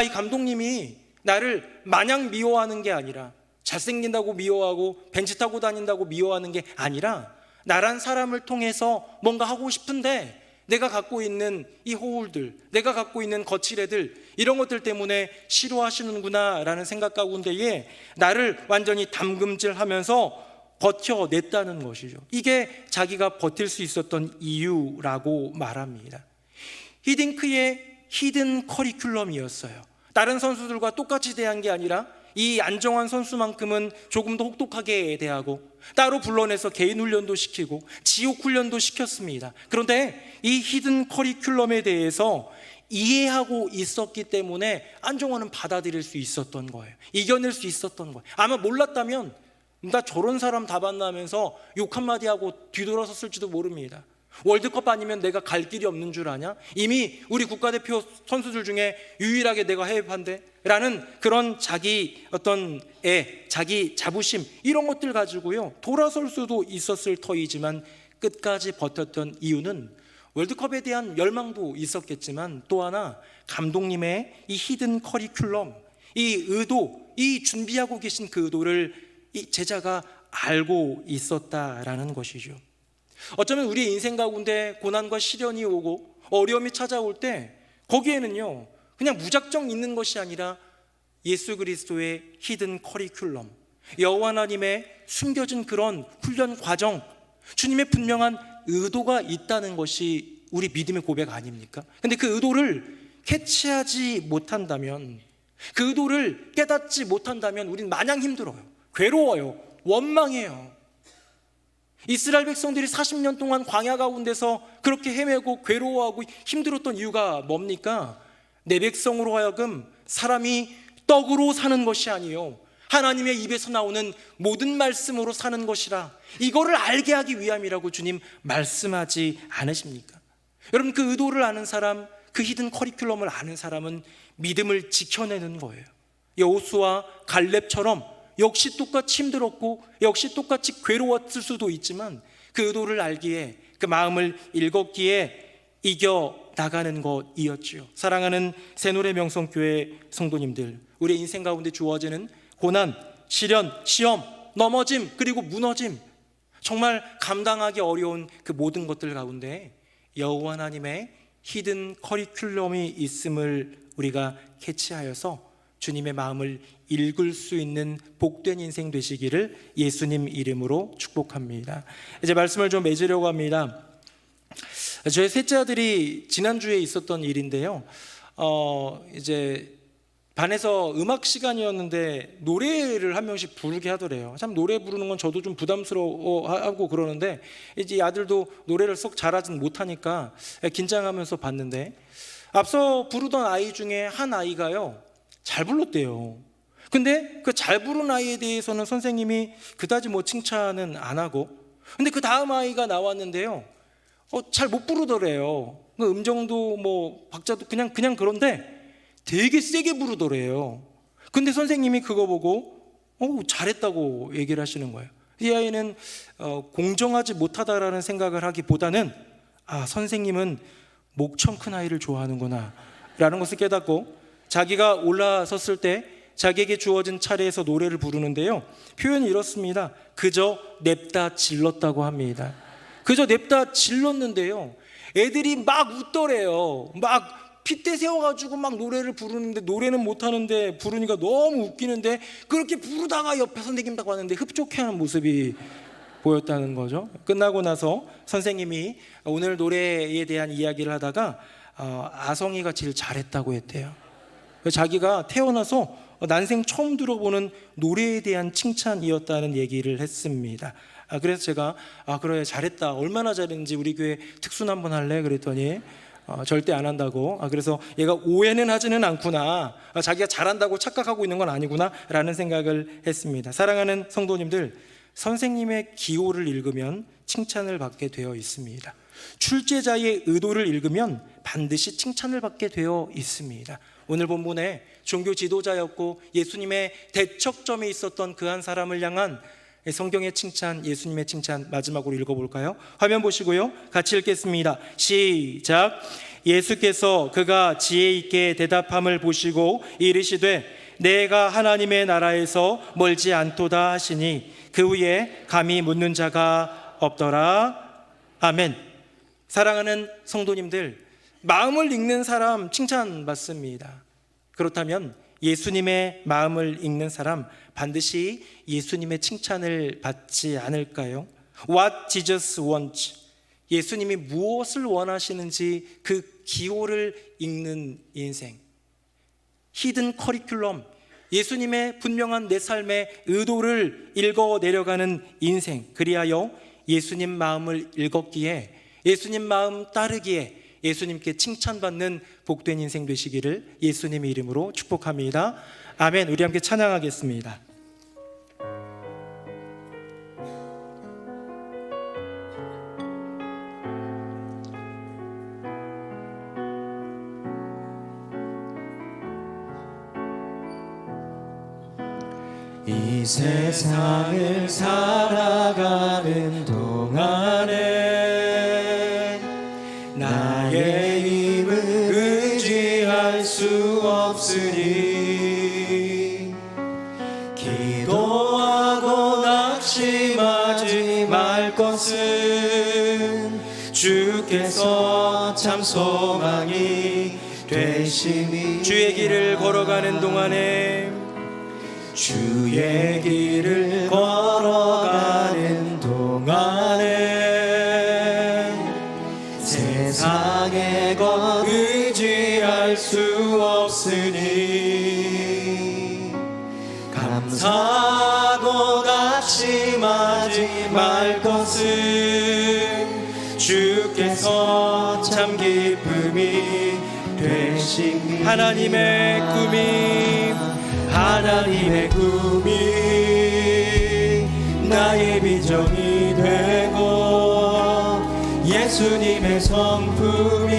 이 감독님이 나를 마냥 미워하는 게 아니라, 잘생긴다고 미워하고 벤치 타고 다닌다고 미워하는 게 아니라, 나란 사람을 통해서 뭔가 하고 싶은데 내가 갖고 있는 이 호울들, 내가 갖고 있는 거칠애들, 이런 것들 때문에 싫어하시는구나 라는 생각 가운데에 나를 완전히 담금질하면서 버텨냈다는 것이죠. 이게 자기가 버틸 수 있었던 이유라고 말합니다. 히딩크의 히든 커리큘럼이었어요. 다른 선수들과 똑같이 대한 게 아니라 이 안정환 선수만큼은 조금 더 혹독하게 대하고 따로 불러내서 개인 훈련도 시키고 지옥 훈련도 시켰습니다. 그런데 이 히든 커리큘럼에 대해서 이해하고 있었기 때문에 안정환은 받아들일 수 있었던 거예요. 이겨낼 수 있었던 거예요. 아마 몰랐다면 나 저런 사람 다 만나면서 욕 한마디 하고 뒤돌아섰을지도 모릅니다. 월드컵 아니면 내가 갈 길이 없는 줄 아냐? 이미 우리 국가대표 선수들 중에 유일하게 내가 해외파인데? 라는 그런 자기 어떤 자기 자부심, 이런 것들 가지고요 돌아설 수도 있었을 터이지만 끝까지 버텼던 이유는 월드컵에 대한 열망도 있었겠지만 또 하나 감독님의 이 히든 커리큘럼, 이 의도, 이 준비하고 계신 그 의도를 이 제자가 알고 있었다라는 것이죠. 어쩌면 우리의 인생 가운데 고난과 시련이 오고 어려움이 찾아올 때 거기에는요 그냥 무작정 있는 것이 아니라 예수 그리스도의 히든 커리큘럼, 여호와 하나님의 숨겨진 그런 훈련 과정, 주님의 분명한 의도가 있다는 것이 우리 믿음의 고백 아닙니까? 근데 그 의도를 캐치하지 못한다면, 그 의도를 깨닫지 못한다면 우린 마냥 힘들어요. 괴로워요. 원망해요. 이스라엘 백성들이 40년 동안 광야 가운데서 그렇게 헤매고 괴로워하고 힘들었던 이유가 뭡니까? 내 백성으로 하여금 사람이 떡으로 사는 것이 아니요 하나님의 입에서 나오는 모든 말씀으로 사는 것이라, 이거를 알게 하기 위함이라고 주님 말씀하지 않으십니까? 여러분, 그 의도를 아는 사람, 그 히든 커리큘럼을 아는 사람은 믿음을 지켜내는 거예요. 여호수아 갈렙처럼 역시 똑같이 힘들었고 역시 똑같이 괴로웠을 수도 있지만 그 의도를 알기에, 그 마음을 읽었기에 이겨 나가는 것이었지요. 사랑하는 새노래 명성교회 성도님들, 우리의 인생 가운데 주어지는 고난, 시련, 시험, 넘어짐, 그리고 무너짐, 정말 감당하기 어려운 그 모든 것들 가운데 여호와 하나님의 히든 커리큘럼이 있음을 우리가 캐치하여서 주님의 마음을 읽을 수 있는 복된 인생 되시기를 예수님 이름으로 축복합니다. 이제 말씀을 좀 맺으려고 합니다. 저희 셋째 아들이 지난주에 있었던 일인데요. 이제 반에서 음악 시간이었는데 노래를 한 명씩 부르게 하더래요. 참 노래 부르는 건 저도 좀 부담스러워하고 그러는데 이제 이 아들도 노래를 썩 잘하진 못하니까 긴장하면서 봤는데, 앞서 부르던 아이 중에 한 아이가요 잘 불렀대요. 근데 그 잘 부른 아이에 대해서는 선생님이 그다지 뭐 칭찬은 안 하고, 근데 그 다음 아이가 나왔는데요 잘 못 부르더래요. 그 음정도 뭐 박자도 그냥 그런데 되게 세게 부르더래요. 근데 선생님이 그거 보고 잘했다고 얘기를 하시는 거예요. 이 아이는 공정하지 못하다라는 생각을 하기보다는 선생님은 목청 큰 아이를 좋아하는구나 라는 것을 깨닫고 자기가 올라섰을 때 자기에게 주어진 차례에서 노래를 부르는데요, 표현이 이렇습니다. 그저 냅다 질렀다고 합니다. 그저 냅다 질렀는데요, 애들이 막 웃더래요. 막 핏대 세워가지고 막 노래를 부르는데, 노래는 못하는데 부르니까 너무 웃기는데, 그렇게 부르다가 옆에 선생님 딱 왔는데 흡족해하는 모습이 보였다는 거죠. 끝나고 나서 선생님이 오늘 노래에 대한 이야기를 하다가 아성이가 제일 잘했다고 했대요. 자기가 태어나서 난생 처음 들어보는 노래에 대한 칭찬이었다는 얘기를 했습니다. 그래서 제가 그래 잘했다, 얼마나 잘했는지 우리 교회 특순 한번 할래? 그랬더니 절대 안 한다고. 그래서 얘가 오해는 하지는 않구나, 자기가 잘한다고 착각하고 있는 건 아니구나 라는 생각을 했습니다. 사랑하는 성도님들, 선생님의 기호를 읽으면 칭찬을 받게 되어 있습니다. 출제자의 의도를 읽으면 반드시 칭찬을 받게 되어 있습니다. 오늘 본문에 종교 지도자였고 예수님의 대척점에 있었던 그 한 사람을 향한 성경의 칭찬, 예수님의 칭찬 마지막으로 읽어볼까요? 화면 보시고요, 같이 읽겠습니다. 시작. 예수께서 그가 지혜 있게 대답함을 보시고 이르시되 내가 하나님의 나라에서 멀지 않도다 하시니 그 후에 감히 묻는 자가 없더라. 아멘. 사랑하는 성도님들, 마음을 읽는 사람 칭찬받습니다. 그렇다면 예수님의 마음을 읽는 사람 반드시 예수님의 칭찬을 받지 않을까요? What Jesus wants, 예수님이 무엇을 원하시는지 그 기호를 읽는 인생. 히든 커리큘럼, 예수님의 분명한 내 삶의 의도를 읽어 내려가는 인생. 그리하여 예수님 마음을 읽었기에, 예수님 마음 따르기에 예수님께 칭찬받는 복된 인생 되시기를 예수님의 이름으로 축복합니다. 아멘. 우리 함께 찬양하겠습니다. 이 세상을 살아가는 동안에 나의 힘을 의지할 수 없으니 기도하고 낙심하지 말 것은 주께서 참 소망이 되시니. 주의 길을 걸어가는 동안에, 주의 길을 걸어가는 동안에 세상의 것 의지할 수 없으니 감사하고 낙심하지 말 것은 주께서 참 기쁨이 되시니. 하나님의 꿈이, 하나님의 꿈이 나의 비전이 되고 예수님의 성품이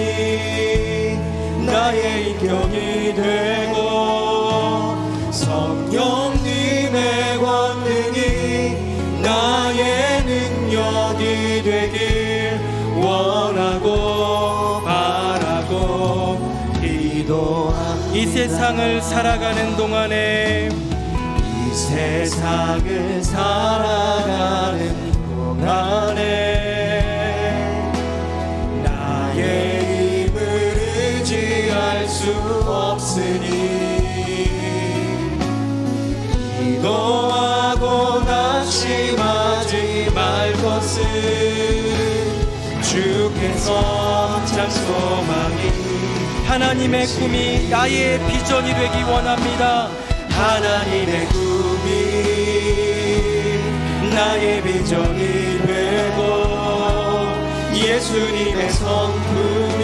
나의 인격이 되고 성령님의 권능이 나의 능력이 되길 원하고 바라고 기도합니다. 이 세상을 살아가는 동안에, 이 세상을 살아가는 동안에 나의 힘을 의지할 수 없으니 기도하고 낙심하지 말 것은 주께서 참 소망이. 하나님의 꿈이 나의 비전이 되기 원합니다. 하나님의 꿈이 나의 비전이 되고 예수님의 성품이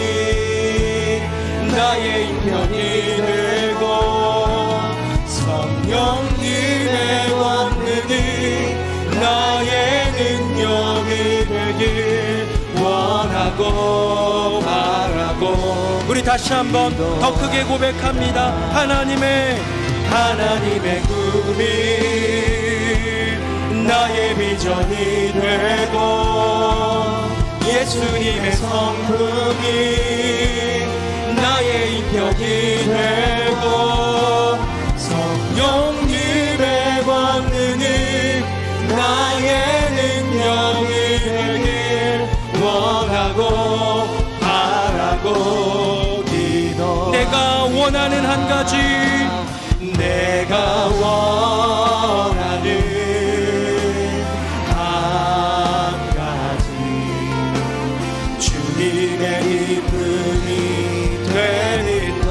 나의 인격이 되고 성령님의 권능이 나의 능력이 되길 원하고 바라고. 우리 다시 한번 더 크게 고백합니다. 하나님의 꿈이 나의 비전이 되고 예수님의 성품이 나의 인격이 되고 성령님의 권능이 나의 능력이 되길 원하고 바라고 기도. 내가 원하는 한 가지, 내가 원하는 한 가지, 주님의 기쁨이 되는 것.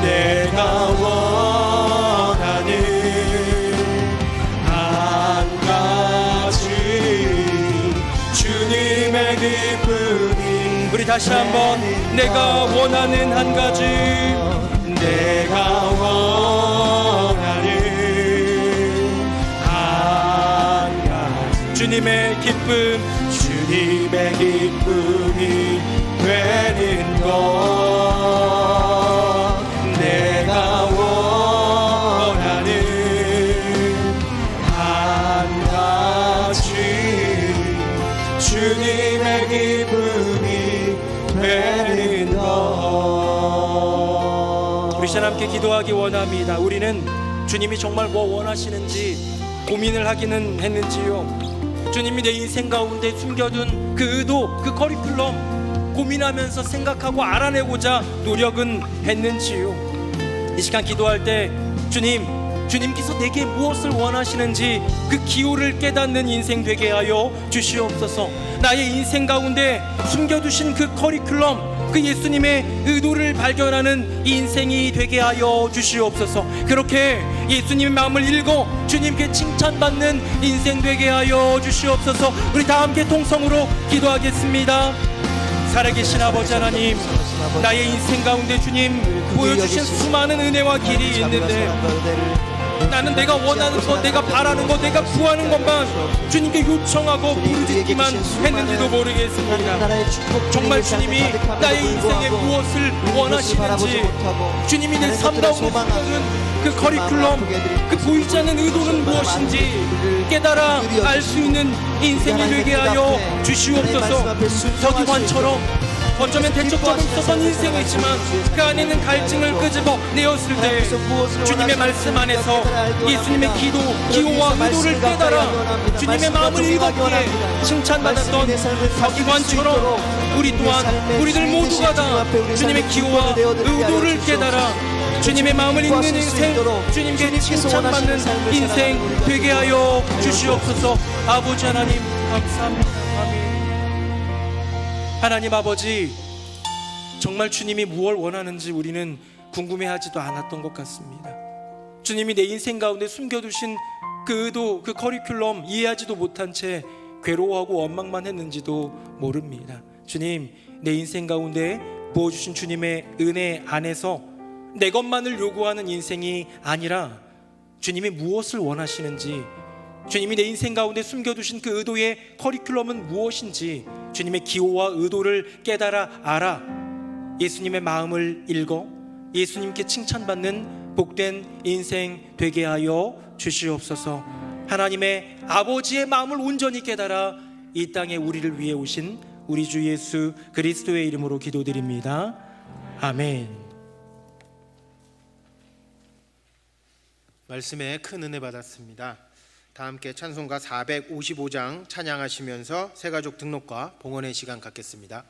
내가 원하는 한 가지, 주님의 기쁨이. 우리 다시 한번 내가 원하는 한 가지, 내가 원하는 한 가지, 주님의 기쁨, 주님의 기쁨이 되는 것. 내가 원하는 한 가지, 주님의 기쁨이 되는 것. 우리 시간 함께 기도하기 원합니다. 우리는 주님이 정말 뭐 원하시는지 고민을 하기는 했는지요. 주님이 내 인생 가운데 숨겨둔 그 의도, 그 커리큘럼 고민하면서 생각하고 알아내고자 노력은 했는지요. 이 시간 기도할 때 주님께서 내게 무엇을 원하시는지 그 기호를 깨닫는 인생 되게 하여 주시옵소서. 나의 인생 가운데 숨겨두신 그 커리큘럼, 그 예수님의 의도를 발견하는 인생이 되게 하여 주시옵소서. 그렇게 예수님의 마음을 읽어 주님께 칭찬받는 인생 되게 하여 주시옵소서. 우리 다 함께 통성으로 기도하겠습니다. 살아계신 아버지 하나님, 나의 인생 가운데 주님 보여주신 수많은 은혜와 길이 있는데 나는 내가 원하는 것, 내가 바라는 것, 내가 구하는 것만 주님께 요청하고 부르짖기만 했는지도 모르겠습니다. 정말 주님이 나의 인생에 무엇을 원하시는지, 주님이 내 삶 가운데 숨겨둔 그 커리큘럼, 그 보이지 않는 의도는 무엇인지 깨달아 알 수 있는 인생이 되게 하여 주시옵소서. 서기관처럼 어쩌면 대척점을 썼던 인생이지만 그 안에 있는 갈증을 끄집어 내었을 때 주님의 말씀 안에서 예수님의 기호와 의도를 깨달아 주님의 마음을 읽었기에 칭찬받았던 서기관처럼 우리 또한 우리들 모두가 다 주님의 기호와 의도를 깨달아 주님의 마음을 읽는 인생, 주님께 칭찬받는 인생 되게 하여 주시옵소서. 아버지 하나님 감사합니다. 아멘. 하나님 아버지, 정말 주님이 무엇을 원하는지 우리는 궁금해하지도 않았던 것 같습니다. 주님이 내 인생 가운데 숨겨두신 그 의도, 그 커리큘럼 이해하지도 못한 채 괴로워하고 원망만 했는지도 모릅니다. 주님, 내 인생 가운데 부어주신 주님의 은혜 안에서 내 것만을 요구하는 인생이 아니라 주님이 무엇을 원하시는지, 주님이 내 인생 가운데 숨겨두신 그 의도의 커리큘럼은 무엇인지 주님의 기호와 의도를 깨달아 알아 예수님의 마음을 읽어 예수님께 칭찬받는 복된 인생 되게 하여 주시옵소서. 하나님의 아버지의 마음을 온전히 깨달아 이 땅에 우리를 위해 오신 우리 주 예수 그리스도의 이름으로 기도드립니다. 아멘. 말씀에 큰 은혜 받았습니다. 다 함께 찬송가 455장 찬양하시면서 새가족 등록과 봉헌의 시간 갖겠습니다.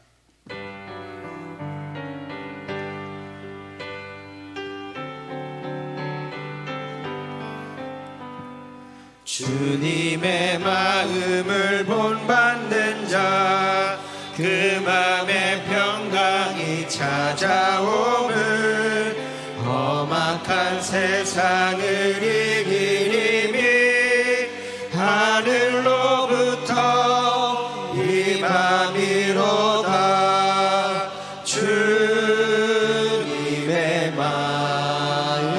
주님의 마음을 본받는 자, 그 마음의 평강이 찾아오면 험악한 세상을 이기리니 하늘로부터 임함이로다. 주님의 마음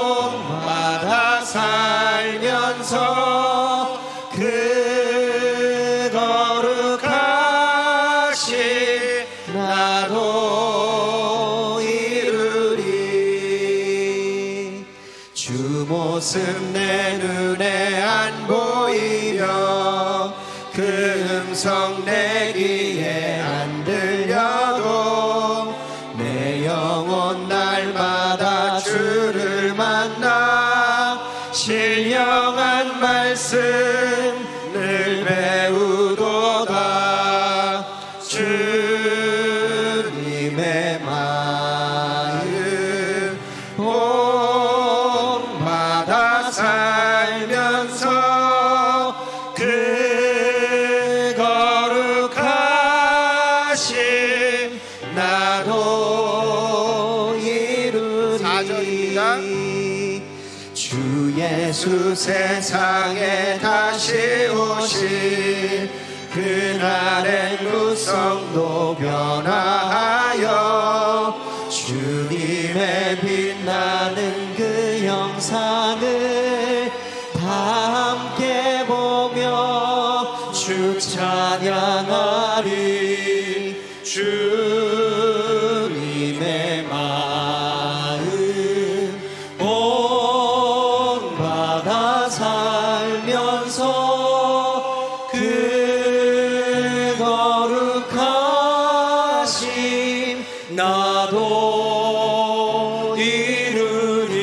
본받아 살면서 그 거룩하신 나도 이루리. 주 모습 내 눈에 안 보이며 그 음성 내 귀에 안 들려도 내 영혼 날마다 주를 만나 신령한 말씀을 배우도다. 주님의 마음 본받아 살면서 그 거룩하심 나도 이루리. 4절입니다. 주 예수 세상에 다시 오실 그날의 구성도 변화하여 주님의 빛나는 그 형상을 다 함께 보며 주 찬양하리. 주님의 마음 본받아 살면서 그 거룩하심 나도 이루리.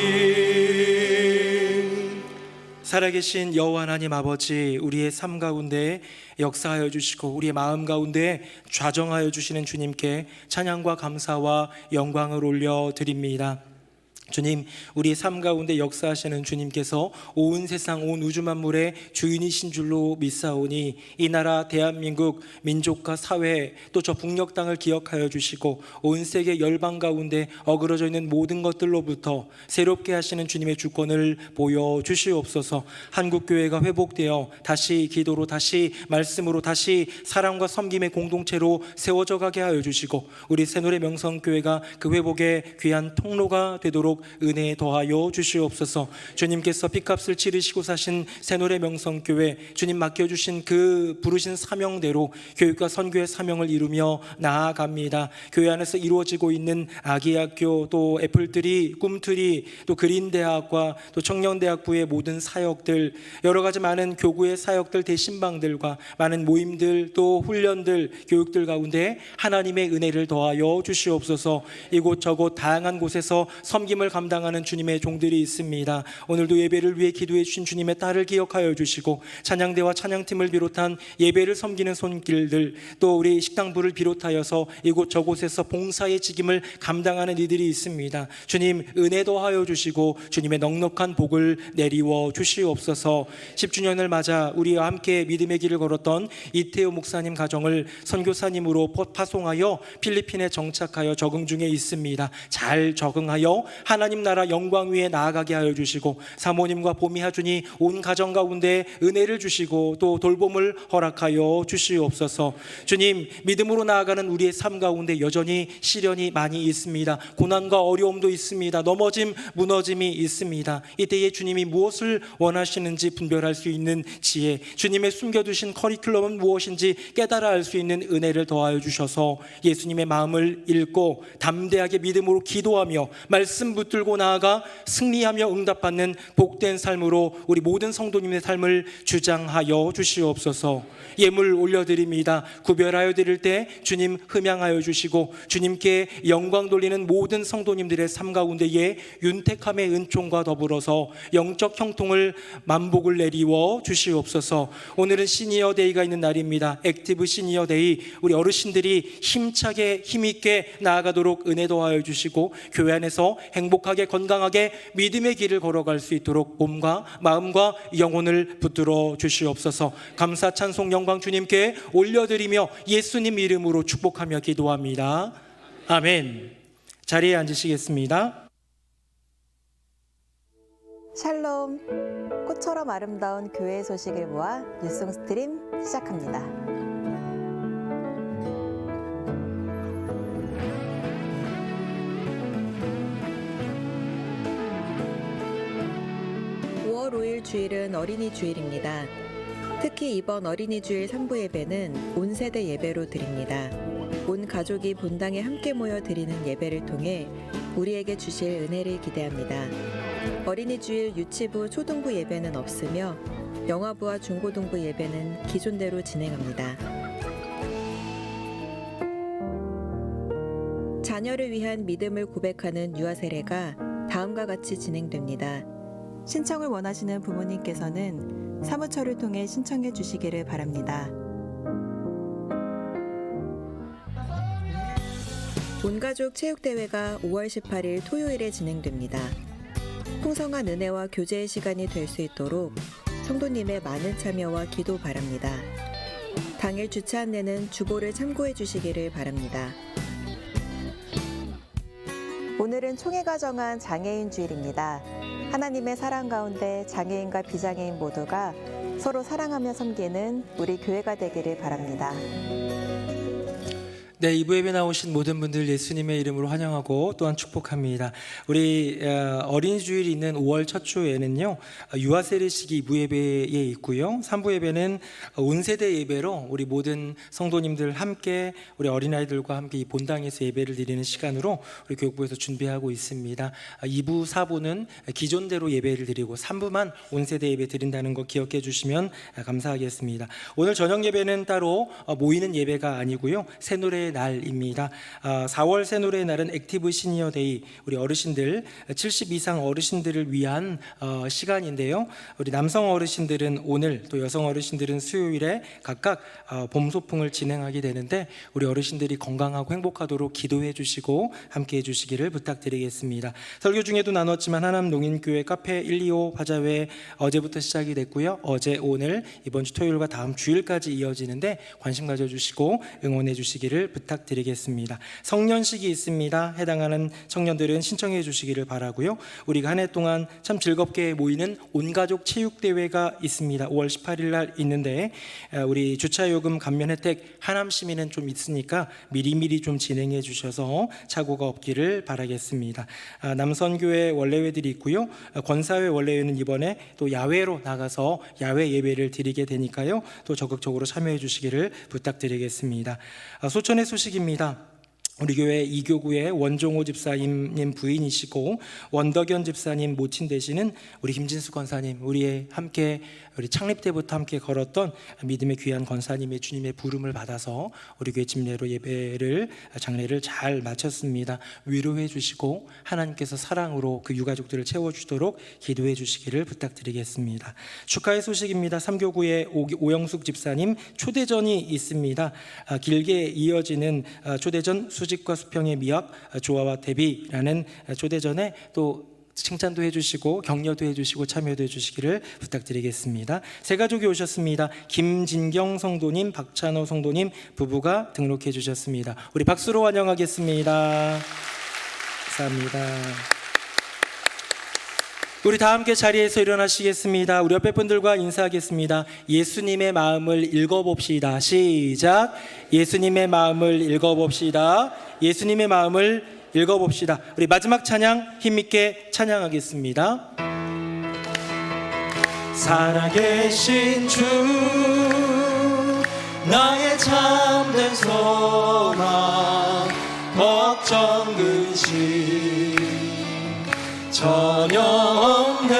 살아계신 여호와 하나님 아버지, 우리의 삶 가운데 역사하여 주시고 우리의 마음 가운데 좌정하여 주시는 주님께 찬양과 감사와 영광을 올려드립니다. 주님, 우리 삶 가운데 역사하시는 주님께서 온 세상 온 우주 만물의 주인이신 줄로 믿사오니 이 나라 대한민국 민족과 사회 또 저 북녘 땅을 기억하여 주시고 온 세계 열방 가운데 어그러져 있는 모든 것들로부터 새롭게 하시는 주님의 주권을 보여주시옵소서. 한국교회가 회복되어 다시 기도로 다시 말씀으로 다시 사랑과 섬김의 공동체로 세워져 가게 하여 주시고 우리 새노래 명성교회가 그 회복의 귀한 통로가 되도록 은혜 더하여 주시옵소서. 주님께서 피값을 치르시고 사신 새노래 명성교회, 주님 맡겨주신 그 부르신 사명대로 교육과 선교의 사명을 이루며 나아갑니다. 교회 안에서 이루어지고 있는 아기학교, 또 애플트리, 꿈트리, 또 그린대학과 또 청년대학부의 모든 사역들, 여러 가지 많은 교구의 사역들, 대신방들과 많은 모임들, 또 훈련들, 교육들 가운데 하나님의 은혜를 더하여 주시옵소서. 이곳저곳 다양한 곳에서 섬김을 감당하는 주님의 종들이 있습니다. 오늘도 예배를 위해 기도해 주신 주님의 딸을 기억하여 주시고 찬양대와 찬양팀을 비롯한 예배를 섬기는 손길들, 또 우리 식당부를 비롯하여서 이곳저곳에서 봉사의 직임을 감당하는 이들이 있습니다. 주님, 은혜 더하여 주시고 주님의 넉넉한 복을 내리워 주시옵소서. 10주년을 맞아 우리와 함께 믿음의 길을 걸었던 이태호 목사님 가정을 선교사님으로 파송하여 필리핀에 정착하여 적응 중에 있습니다. 잘 적응하여 하나님 나라 영광 위에 나아가게 하여 주시고 사모님과 보미 하준이 온 가정 가운데 은혜를 주시고 또 돌봄을 허락하여 주시옵소서. 주님, 믿음으로 나아가는 우리의 삶 가운데 여전히 시련이 많이 있습니다. 고난과 어려움도 있습니다. 넘어짐, 무너짐이 있습니다. 이때에 주님이 무엇을 원하시는지 분별할 수 있는 지혜, 주님의 숨겨두신 커리큘럼은 무엇인지 깨달아 알 수 있는 은혜를 더하여 주셔서 예수님의 마음을 읽고 담대하게 믿음으로 기도하며 말씀 붙들고 나아가 승리하며 응답받는 복된 삶으로 우리 모든 성도님의 삶을 주장하여 주시옵소서. 예물 올려드립니다. 구별하여 드릴 때 주님 흠양하여 주시고 주님께 영광 돌리는 모든 성도님들의 삶 가운데에 윤택함의 은총과 더불어서 영적 형통을 만복을 내리워 주시옵소서. 오늘은 시니어 데이가 있는 날입니다. 액티브 시니어 데이, 우리 어르신들이 힘차게 힘있게 나아가도록 은혜 더하여 주시고 교회 안에서 행복하게 건강하게 믿음의 길을 걸어갈 수 있도록 몸과 마음과 영혼을 붙들어 주시옵소서. 감사 찬송 영광 주님께 올려드리며 예수님 이름으로 축복하며 기도합니다. 아멘. 자리에 앉으시겠습니다. 샬롬, 꽃처럼 아름다운 교회의 소식을 모아 뉴송 스트림 시작합니다. (5월 5일) 주일은 어린이 주일입니다. 특히 이번 어린이 주일 3부 예배는 온 세대 예배로 드립니다. 온 가족이 본당에 함께 모여 드리는 예배를 통해 우리에게 주실 은혜를 기대합니다. 어린이 주일 유치부 초등부 예배는 없으며 영아부와 중고등부 예배는 기존대로 진행합니다. 자녀를 위한 믿음을 고백하는 유아 세례가 다음과 같이 진행됩니다. 신청을 원하시는 부모님께서는 사무처를 통해 신청해 주시기를 바랍니다. 온가족 체육대회가 5월 18일 토요일에 진행됩니다. 풍성한 은혜와 교제의 시간이 될 수 있도록 성도님의 많은 참여와 기도 바랍니다. 당일 주차 안내는 주보를 참고해 주시기를 바랍니다. 오늘은 총회가 정한 장애인 주일입니다. 하나님의 사랑 가운데 장애인과 비장애인 모두가 서로 사랑하며 섬기는 우리 교회가 되기를 바랍니다. 네, 이부 예배 나오신 모든 분들 예수님의 이름으로 환영하고 또한 축복합니다. 우리 어린이 주일이 있는 5월 첫 주에는요, 유아 세례식이 이부 예배에 있고요, 3부 예배는 온 세대 예배로 우리 모든 성도님들 함께 우리 어린아이들과 함께 이 본당에서 예배를 드리는 시간으로 우리 교육부에서 준비하고 있습니다. 2부, 4부는 기존대로 예배를 드리고 3부만 온 세대 예배 드린다는 거 기억해 주시면 감사하겠습니다. 오늘 저녁 예배는 따로 모이는 예배가 아니고요, 새노래 날입니다. 4월 새노래의 날은 액티브 시니어 데이, 우리 어르신들 70 이상 어르신들을 위한 시간인데요. 우리 남성 어르신들은 오늘, 또 여성 어르신들은 수요일에 각각 봄 소풍을 진행하게 되는데 우리 어르신들이 건강하고 행복하도록 기도해 주시고 함께 해 주시기를 부탁드리겠습니다. 설교 중에도 나눴지만 하남 농인교회 카페 125 화자회 어제부터 시작이 됐고요. 어제, 오늘, 이번 주 토요일과 다음 주일까지 이어지는데 관심 가져주시고 응원해 주시기를 부탁드리겠습니다. 성년식이 있습니다. 해당하는 청년들은 신청해 주시기를 바라고요. 우리가 한 해 동안 참 즐겁게 모이는 온가족 체육대회가 있습니다. 5월 18일 날 있는데 우리 주차요금 감면 혜택 하남 시민은 좀 있으니까 미리미리 좀 진행해 주셔서 착오가 없기를 바라겠습니다. 남선교회 원래회들이 있고요. 권사회 원래회는 이번에 또 야외로 나가서 야외 예배를 드리게 되니까요. 또 적극적으로 참여해 주시기를 부탁드리겠습니다. 소천의 소식입니다. 우리 교회 이교구의 원종호 집사님 부인이시고 원덕연 집사님 모친 되시는 우리 김진수 권사님, 우리의 함께 우리 창립 때부터 함께 걸었던 믿음의 귀한 권사님의 주님의 부름을 받아서 우리 교회 집례로 예배를 장례를 잘 마쳤습니다. 위로해 주시고 하나님께서 사랑으로 그 유가족들을 채워주도록 기도해 주시기를 부탁드리겠습니다. 축하의 소식입니다. 삼교구의 오영숙 집사님 초대전이 있습니다. 길게 이어지는 초대전 수직과 수평의 미학 조화와 대비라는 초대전에 또 칭찬도 해주시고 격려도 해주시고 참여도 해주시기를 부탁드리겠습니다. 세 가족이 오셨습니다. 김진경 성도님, 박찬호 성도님 부부가 등록해 주셨습니다. 우리 박수로 환영하겠습니다. 감사합니다. 우리 다 함께 자리에서 일어나시겠습니다. 우리 옆에 분들과 인사하겠습니다. 예수님의 마음을 읽어봅시다. 시작. 예수님의 마음을 읽어봅시다. 예수님의 마음을 읽어봅시다. 우리 마지막 찬양 힘있게 찬양하겠습니다. 살아계신 주 나의 참된 소망 걱정 근심 전혀 없네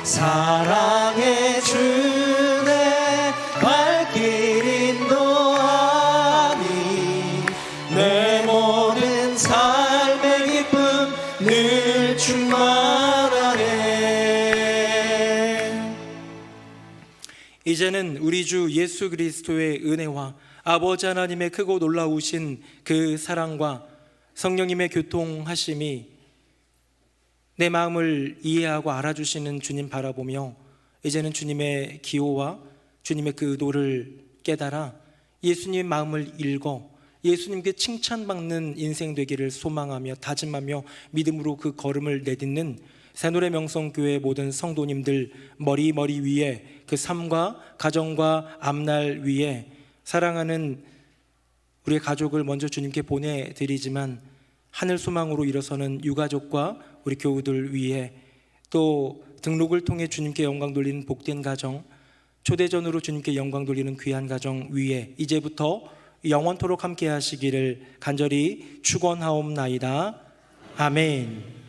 사랑해 주네 발길 인도하니 내 모든 삶의 기쁨 늘 충만하네. 이제는 우리 주 예수 그리스도의 은혜와 아버지 하나님의 크고 놀라우신 그 사랑과 성령님의 교통하심이 내 마음을 이해하고 알아주시는 주님 바라보며 이제는 주님의 기호와 주님의 그 의도를 깨달아 예수님의 마음을 읽어 예수님께 칭찬받는 인생 되기를 소망하며 다짐하며 믿음으로 그 걸음을 내딛는 새노래 명성교회 모든 성도님들 머리 위에 그 삶과 가정과 앞날 위에 사랑하는 우리의 가족을 먼저 주님께 보내드리지만 하늘 소망으로 일어서는 유가족과 우리 교우들 위해 또 등록을 통해 주님께 영광 돌리는 복된 가정 초대전으로 주님께 영광 돌리는 귀한 가정 위에 이제부터 영원토록 함께 하시기를 간절히 축원하옵나이다. 아멘.